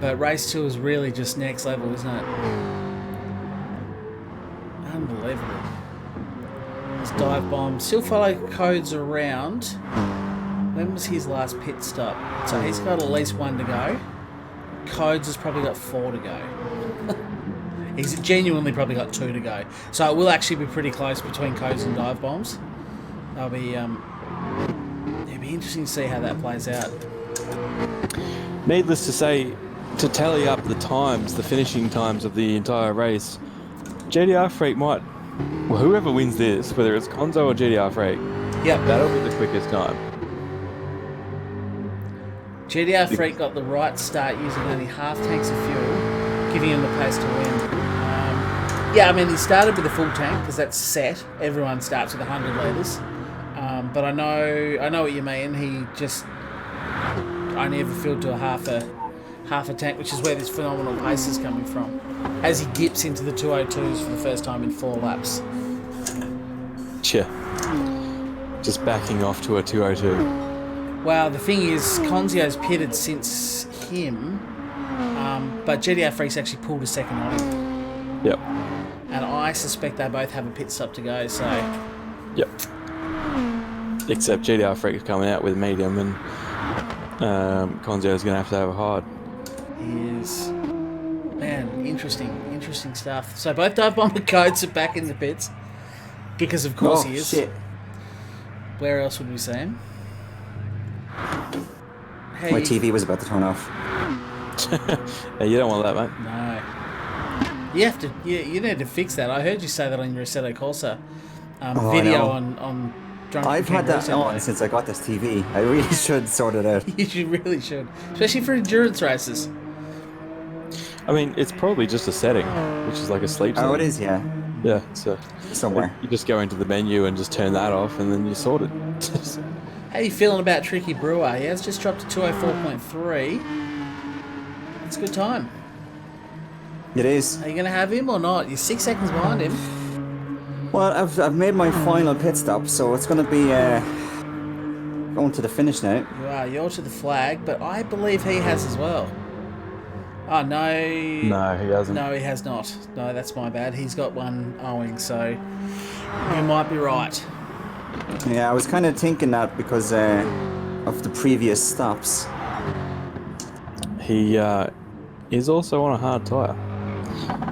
but race 2 is really just next level, isn't it? Unbelievable. Dive Bomb still follow Codes around. When was his last pit stop? So he's got at least 1 to go. Codes has probably got 4 to go. He's genuinely probably got 2 to go. So it will actually be pretty close between Codes and Dive Bombs. It'll be interesting to see how that plays out. Needless to say, to tally up the times, the finishing times of the entire race, GDR Freak might. Well, whoever wins this, whether it's Conzo or GDR Freak, that'll be the quickest time. GDR Freak got the right start using only half tanks of fuel, giving him the pace to win. I mean, he started with a full tank because that's set. Everyone starts with 100 litres. But I know what you mean. He just only ever filled to a half a tank, which is where this phenomenal pace is coming from. As he dips into the 202s for the first time in 4 laps. Just backing off to a 202. Well, the thing is, Conzio's pitted since him, but GDR Freak's actually pulled a second on him. Yep. And I suspect they both have a pit stop to go, so... Yep. Except GDR Freak is coming out with medium, and Conzio's going to have a hard. He is... Man, interesting stuff. So both Dive Bomber Codes are back in the pits. Because of course he is. Shit. Where else would we see him? Hey. My TV was about to turn off. Hey, you don't want that, mate. No. You have to. You need to fix that. I heard you say that on your Assetto Corsa video on Drunk. I've had that on since I got this TV. I really should sort it out. You really should, especially for endurance races. I mean, it's probably just a setting, which is like a sleep setting. Oh, it is, yeah. Yeah, so somewhere. You just go into the menu and just turn that off, and then you sort it. How are you feeling about Tricky Brewer? He has just dropped to 204.3. It's a good time. It is. Are you going to have him or not? You're 6 seconds behind him. Well, I've made my final pit stop, so it's going to be going to the finish now. You are. You're to the flag, but I believe he has as well. Oh, no. No, he hasn't. No, he has not. No, that's my bad. He's got one owing, so you might be right. Yeah, I was kind of thinking that because of the previous stops. He is also on a hard tyre,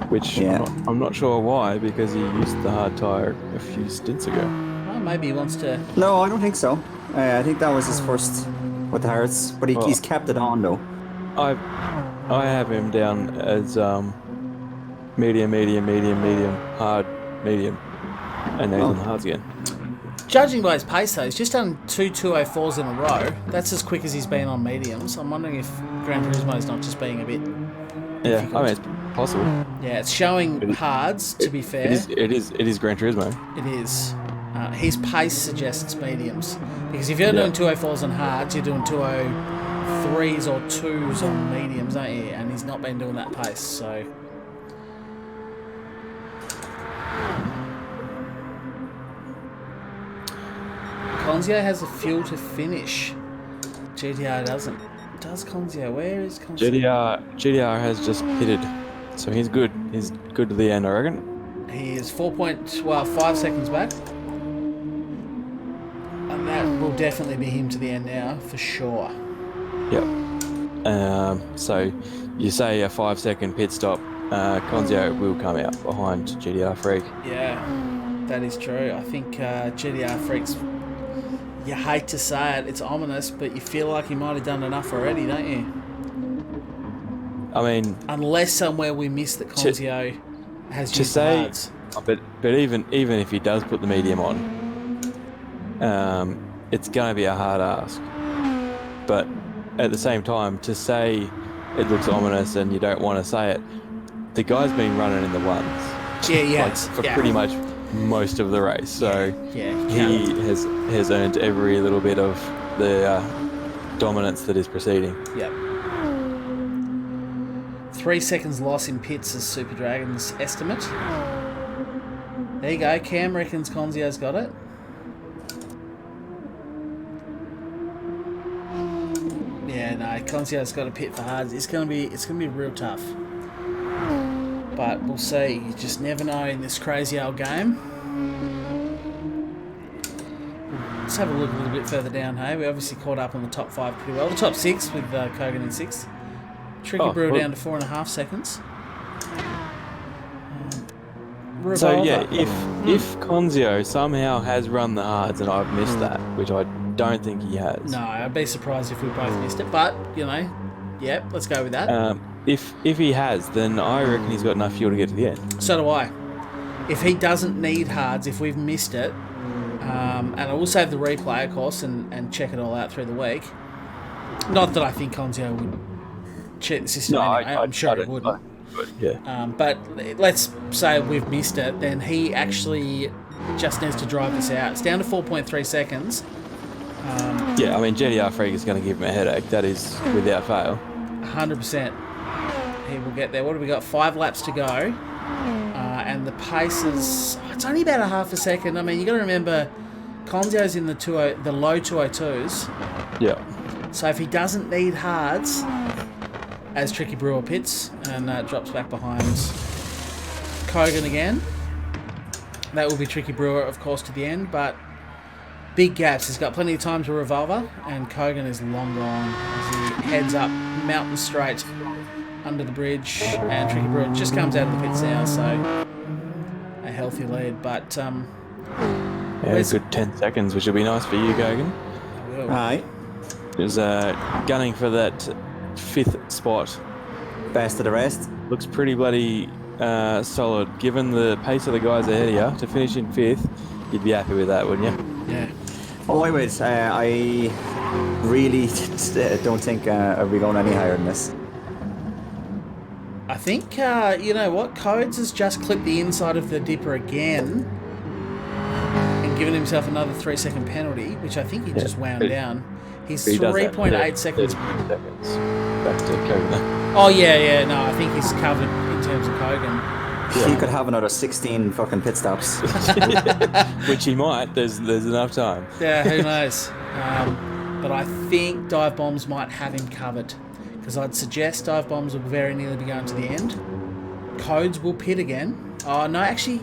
which I'm not sure why, because he used the hard tyre a few stints ago. Well, maybe he wants to... No, I don't think so. I think that was his first with the hards, but he's kept it on, though. I have him down as medium, hard, medium, and then he's on the hards again. Judging by his pace, though, he's just done 2 204s in a row. That's as quick as he's been on mediums. I'm wondering if Gran Turismo's not just being a bit difficult. I mean, it's possible. Yeah, it's showing hards, to be fair. It is Gran Turismo. It is. His pace suggests mediums. Because if you're doing 204s on hards, you're doing 203s or 2s on mediums, aren't you? And he's not been doing that pace, so... Conzio has a fuel to finish. GDR doesn't. Does Conzio? Where is Conzio? GDR has just pitted, so he's good. He's good to the end, I reckon. He is 5 seconds back. And that will definitely be him to the end now, for sure. So you say a 5-second pit stop, Conzio will come out behind GDR Freak. Yeah, that is true. I think GDR Freak's, you hate to say it, it's ominous, but you feel like he might have done enough already, don't you? I mean, unless somewhere we miss that Conzio has used the hards. But even if he does put the medium on, it's going to be a hard ask. But at the same time, to say it looks ominous and you don't want to say it, the guy's been running in the ones. Yeah, yes. For pretty much most of the race. So he has earned every little bit of the dominance that is proceeding. Yep. 3 seconds loss in pits is Super Dragon's estimate. There you go. Cam reckons Conzio's got it. Yeah, no, Conzio's got a pit for hards. It's gonna be real tough. But we'll see. You just never know in this crazy old game. Let's have a look a little bit further down, hey? We obviously caught up on the top 5 pretty well. The top 6 with Kogan in 6th. Tricky Brewer down to 4.5 seconds. So yeah, if Conzio somehow has run the hards and I've missed that, which I don't think he has. No, I'd be surprised if we both missed it. But let's go with that. If he has, then I reckon he's got enough fuel to get to the end. So do I. If he doesn't need hards, if we've missed it, and I will save the replay, of course, and check it all out through the week. Not that I think Conzio would cheat the system. No, anyway. I'm sure it wouldn't. But let's say we've missed it, then he actually just needs to drive this out. It's down to 4.3 seconds. I mean, GDR Freak is going to give him a headache. That is without fail. 100%. He will get there. What have we got? 5 laps to go. And the pace is... it's only about a half a second. I mean, you got to remember, Conzio's in the low 202s. Yeah. So if he doesn't need hards, as Tricky Brewer pits and drops back behind Kogan again, that will be Tricky Brewer, of course, to the end, but big gaps. He's got plenty of time to revolver, and Kogan is long gone as he heads up Mountain Straight under the bridge, and Tricky Brewer just comes out of the pits now, so a healthy lead, but a good 10 seconds, which will be nice for you, Kogan. Aye. Is gunning for that 5th spot. Best of the rest. Looks pretty bloody solid. Given the pace of the guys ahead of you, to finish in 5th, you'd be happy with that, wouldn't you? Yeah. Oh, I would. I really don't think I'll be going any higher than this. I think, you know what, Codes has just clipped the inside of the dipper again and given himself another 3-second penalty, which I think he just wound down. He's 3.8 seconds. Back to Kogan. Oh, yeah, no, I think he's covered in terms of Kogan. Yeah. He could have another 16 fucking pit stops. Which he might. There's enough time. Yeah, who knows? But I think Dive Bombs might have him covered. Because I'd suggest Dive Bombs will very nearly be going to the end. Codes will pit again. Oh, no, actually,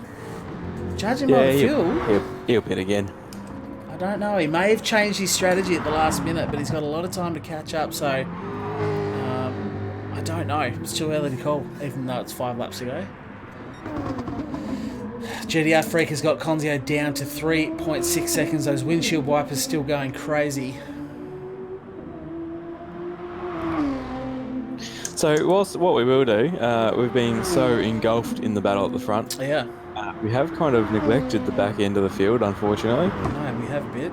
judging by the fuel... He'll pit again. I don't know. He may have changed his strategy at the last minute, but he's got a lot of time to catch up, so... I don't know. It's too early to call, even though it's 5 laps to go. GDR Freak has got Conzio down to 3.6 seconds. Those windshield wipers still going crazy. So, what we will do, we've been so engulfed in the battle at the front. Yeah. We have kind of neglected the back end of the field, unfortunately. No, we have a bit.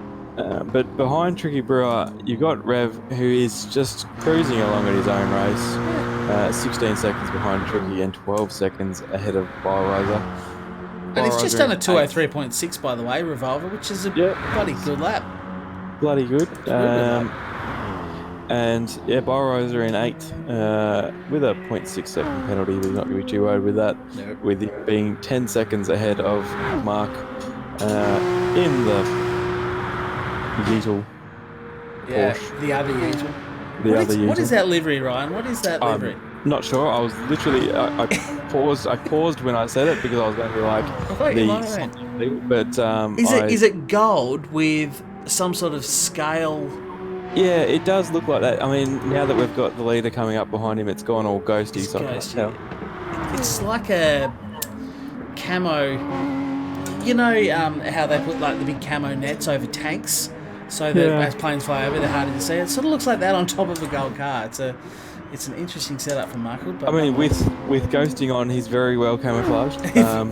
But behind Tricky Brewer, you've got Rev, who is just cruising along at his own race. 16 seconds behind Tricky and 12 seconds ahead of Biorazor. And he's just done a 203.6, by the way, Revolver, which is a bloody good lap. Bloody good. And yeah, Biorazor in 8th with a 0.6 second penalty. He's not going to be too worried with that. Nope. With him being 10 seconds ahead of Mark in the Yeetle Porsche. The other Yeetle. What is that livery, Ryan? What is that livery? Not sure. I was literally I paused when I said it because I was going to be like is it gold with some sort of scale Yeah, it does look like that. I mean, now that we've got the leader coming up behind him, it's gone all ghosty. It's So I ghosty. can't tell. It's like a camo. You know how they put like the big camo nets over tanks, so that as planes fly over, they're harder to see. It sort of looks like that on top of a gold car. It's an interesting setup for Michael. But I mean, with ghosting on, he's very well camouflaged.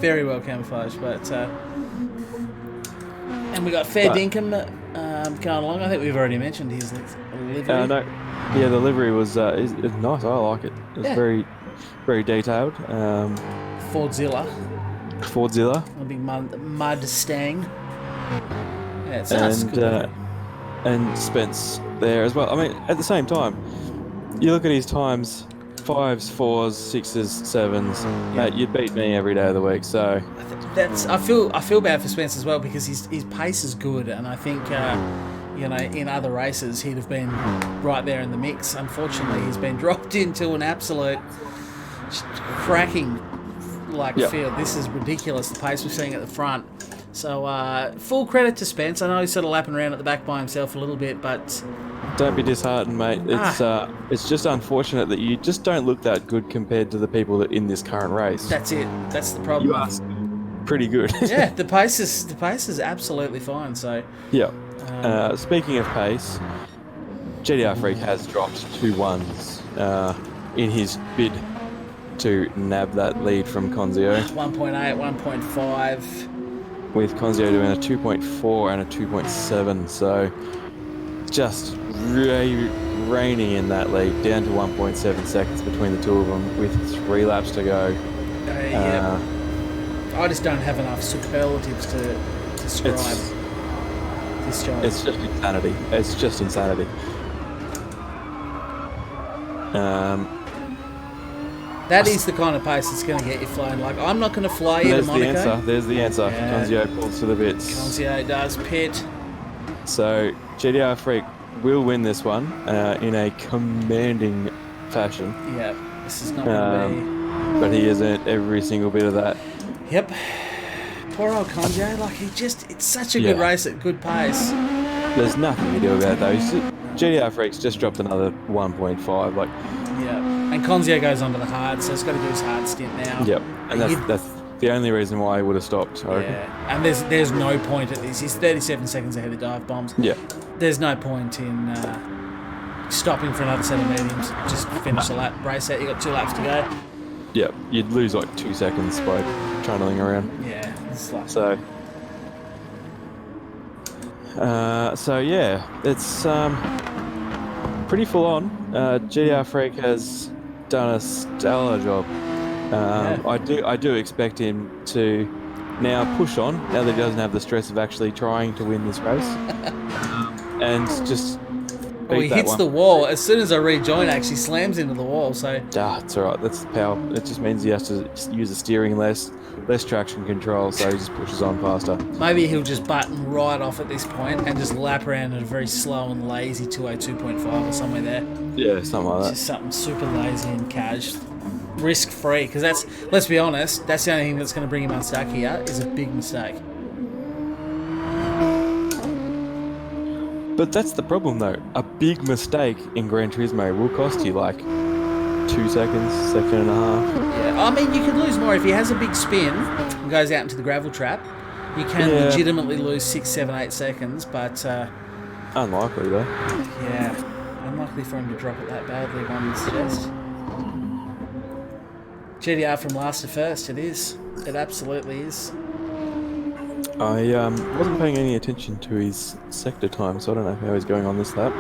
very well camouflaged. But and we got Fair Dinkum going along. I think we've already mentioned his livery. No, yeah, the livery was is nice. I like it. It's very, very detailed. Fordzilla. A big Mustang. Yeah, it's nice. And Spence there as well. I mean, at the same time, you look at his times: 5s, 4s, 6s, 7s. Mate, you'd beat me every day of the week. So I feel bad for Spence as well, because his pace is good, and I think you know, in other races he'd have been right there in the mix. Unfortunately, he's been dropped into an absolute cracking field. This is ridiculous, the pace we're seeing at the front. So full credit to Spence. I know he's sort of lapping around at the back by himself a little bit, but don't be disheartened, mate. It's just unfortunate that you just don't look that good compared to the people that in this current race. That's it. That's the problem. You are pretty good. Yeah, the pace is absolutely fine. So yeah. Speaking of pace, GDR Freak has dropped 2 1s in his bid to nab that lead from Conzio. 1.8, 1.5. With Conzio doing a 2.4 and a 2.7, so just reining in that lead, down to 1.7 seconds between the two of them with 3 laps to go. Yeah. I just don't have enough superlatives to describe this job. It's just insanity. It's just insanity. That is the kind of pace that's going to get you flying. Like, I'm not going to fly you to Monaco. There's the answer. Yeah. Conzio pulls to the bits. Conzio does pit. So GDR Freak will win this one in a commanding fashion. Yeah, this is not going to be. But he has earned every single bit of that. Yep. Poor old Conzio. Like, it's such a good race at good pace. There's nothing to do about it, though. GDR Freak's just dropped another 1.5. Like. Yeah. And Conzio goes on to the hard, so he's got to do his hard stint now. Yep. And that's the only reason why he would have stopped, I reckon. Yeah. And there's no point at this. He's 37 seconds ahead of Dive Bombs. Yeah. There's no point in stopping for another set of mediums. Just finish the lap, race out. You got 2 laps to go. Yep. You'd lose like 2 seconds by trundling around. Yeah. It's like So yeah, it's pretty full on. GDR Freak has done a stellar job. I do expect him to now push on, now that he doesn't have the stress of actually trying to win this race, and just beat he hits the wall as soon as I rejoin. Actually, slams into the wall. So it's all right. That's the power. It just means he has to use the steering less traction control, so he just pushes on faster. Maybe he'll just button right off at this point and just lap around at a very slow and lazy 202.5 or somewhere there. Yeah, something like that. Just something super lazy and cash, risk free. Because let's be honest, that's the only thing that's going to bring him unstuck here is a big mistake. But that's the problem, though. A big mistake in Gran Turismo will cost you like 2 seconds, second and a half. Yeah, I mean, you could lose more if he has a big spin and goes out into the gravel trap. You can legitimately lose 6, 7, 8 seconds, but unlikely though. Yeah, unlikely for him to drop it that badly. One would suggest. GDR from last to first. It is. It absolutely is. I wasn't paying any attention to his sector time, so I don't know how he's going on this lap.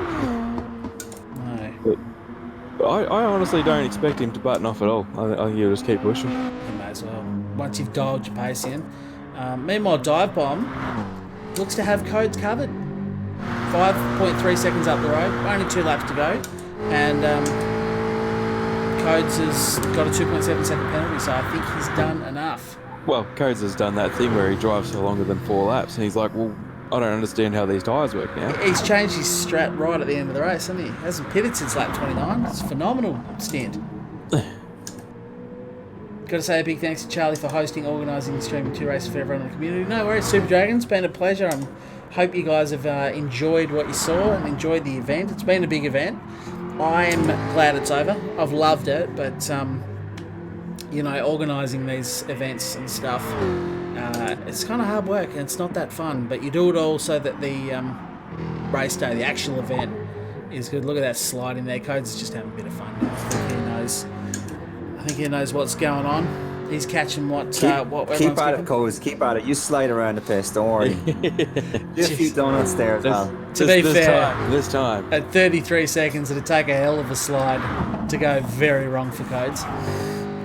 No. But I honestly don't expect him to button off at all. I think he'll just keep pushing. You may as well. Once you've dialed your pace in. Meanwhile, Dive Bomb looks to have codes covered. 5.3 seconds up the road. Only 2 laps to go. And Codes has got a 2.7 second penalty, so I think he's done enough. Well, Codes has done that thing where he drives for longer than 4 laps, and he's like, well, I don't understand how these tyres work now. He's changed his strat right at the end of the race, hasn't he? Hasn't pitted since lap 29. It's a phenomenal stint. Got to say a big thanks to Charlie for hosting, organising and streaming 2 races for everyone in the community. No worries, Super Dragon's been a pleasure. I'm Hope you guys have enjoyed what you saw and enjoyed the event. It's been a big event. I'm glad it's over. I've loved it, but you know, organising these events and stuff, it's kind of hard work and it's not that fun. But you do it all so that the race day, the actual event, is good. Look at that slide in there. Codes is just having a bit of fun now. I think he knows what's going on. He's catching what Keep everyone's at giving. it, Coles. Keep at it. You slide around the piss. Don't worry. Do a few donuts there as well. To be fair, this time. at 33 seconds, it'd take a hell of a slide to go very wrong for Codes.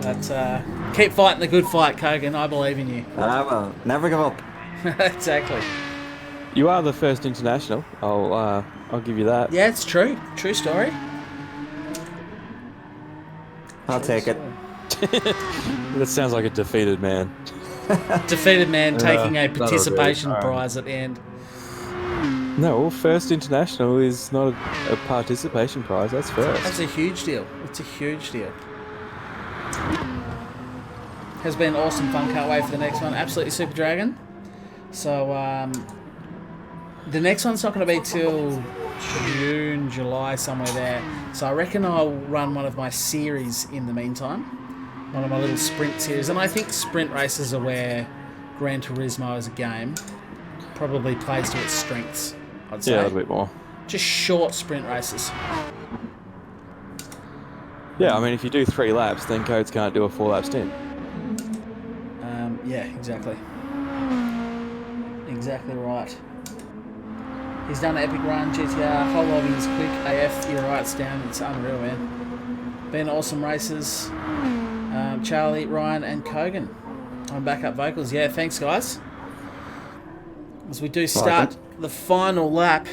But keep fighting the good fight, Kogan. I believe in you. Well, never give up. Exactly. You are the first international. I'll give you that. Yeah, it's true. True story. I'll take it. That sounds like a defeated man. Defeated man taking a that'll do. participation All right. prize at the end. No, first international is not a participation prize. That's first. That's a huge deal. It's a huge deal. Has been awesome fun. Can't wait for the next one. Absolutely Super Dragon. So the next one's not going to be till June, July, somewhere there. So I reckon I'll run one of my series in the meantime. One of my little sprint series. And I think sprint races are where Gran Turismo as a game probably plays to its strengths, I'd say. Yeah, a little bit more. Just short sprint races. Yeah, I mean, if you do 3 laps, then Codes can't do a 4-lap stint. Yeah, exactly. Exactly right. He's done an epic run, GTR, whole lobby is quick, AF, you're right, it's down, it's unreal, man. Been awesome races. Charlie, Ryan, and Kogan on backup vocals. Yeah, thanks, guys. As we do start the final lap,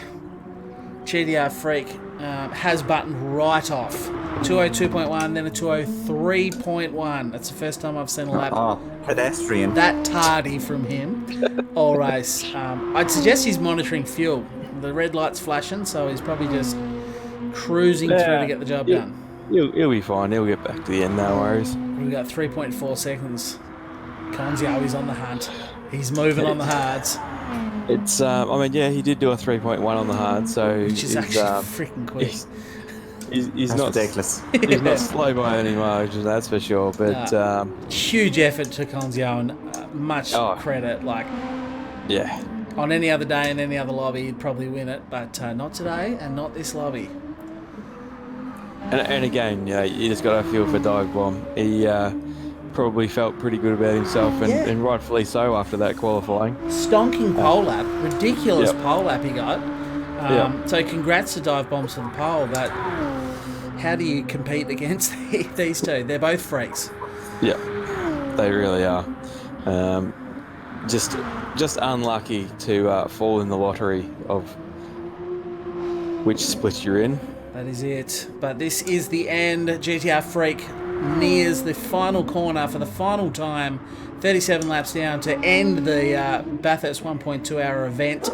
GDR Freak has buttoned right off. 202.1, then a 203.1. That's the first time I've seen a lap Pedestrian. that tardy from him all race. I'd suggest he's monitoring fuel. The red light's flashing, so he's probably just cruising through to get the job done. He'll be fine. He'll get back to the end, no worries. We've got 3.4 seconds. Konzio is on the hunt. He's moving on the hards. It's, I mean, yeah, he did do a 3.1 on the hard, so Which is actually freaking quick. He's That's not ridiculous. He's not slow by any margin, that's for sure. But Huge effort to Konzio and much credit. Like, yeah, on any other day in any other lobby, he'd probably win it, but not today and not this lobby. and again, yeah, you just got to feel for Dive Bomb. He probably felt pretty good about himself, and rightfully so after that qualifying. Stonking pole lap, ridiculous Yep. pole lap he got. So congrats to Dive Bombs for the pole. But how do you compete against these two? They're both freaks. Yeah, they really are. Just unlucky to fall in the lottery of which split you're in. That is it. But this is the end. GTR Freak nears the final corner for the final time. 37 laps down to end the Bathurst 1.2 hour event.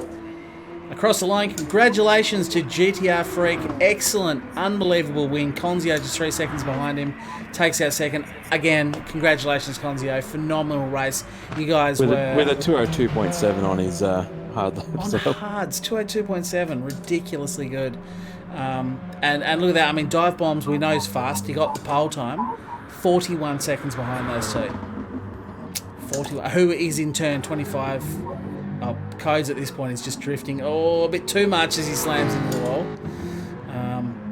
Across the line, congratulations to GTR Freak. Excellent, unbelievable win. Konzio just 3 seconds behind him. Takes out second. Again, congratulations, Konzio. Phenomenal race. You guys With were... a 202.7 on his hard lap. On the hards, 202.7. Ridiculously good. And look at that. I mean, Dive Bombs, we know is fast. He got the pole time. 41 seconds behind those two. 41. Who is in turn 25... Codes at this point is just drifting a bit too much as he slams into the wall.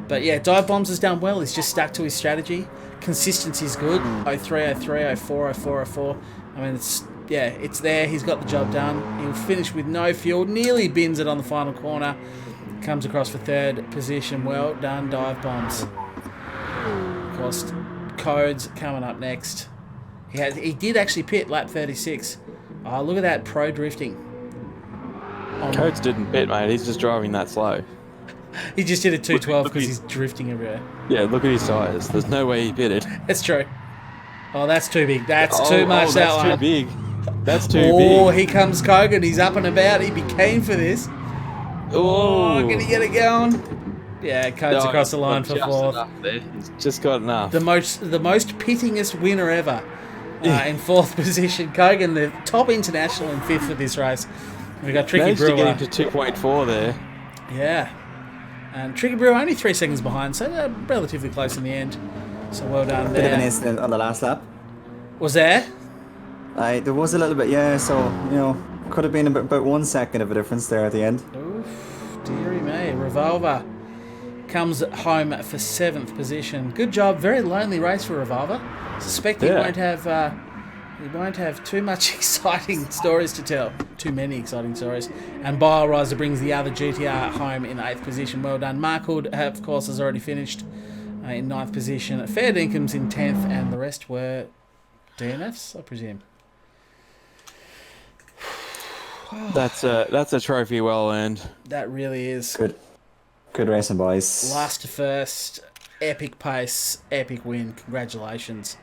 But yeah, Dive Bombs has done well. He's just stuck to his strategy. Consistency's good. 03, 03, 04, 04, 04. I mean, it's there. He's got the job done. He'll finish with no fuel. Nearly bins it on the final corner. Comes across for third position. Well done, Dive Bombs. Of course, Codes coming up next. He did actually pit lap 36. Oh, look at that pro drifting. Codes didn't pit, mate. He's just driving that slow. He just did a 212 because he's drifting everywhere. Yeah, look at his tyres. There's no way he pitted. That's true. Oh, that's too big. That's too much. That's that too one. big. That's too big. Oh, here comes Kogan. He's up and about. He'd be keen for this. Oh, can he get it going? Yeah, Codes across the line for fourth. He's just got enough. The most pittingest winner ever in fourth position. Kogan, the top international in fifth for this race. We got Tricky Managed to Brewer. get into 2.4 there. Yeah. And Tricky Brewer only 3 seconds behind, so relatively close in the end. So well done Bit of an there. incident on the last lap. Was there? There was a little bit, yeah, so, you know, could have been about 1 second of a difference there at the end. Oof, dearie me. Revolver comes home for 7th position. Good job. Very lonely race for Revolver. Suspect he won't have too much exciting stories to tell. Too many exciting stories. And Bioriser brings the other GTR home in 8th position. Well done. Mark Hood, of course, has already finished in 9th position. Fair Dinkum's in 10th, and the rest were DNFs, I presume. That's a trophy well earned. That really is. Good racing, boys. Last to first. Epic pace. Epic win. Congratulations.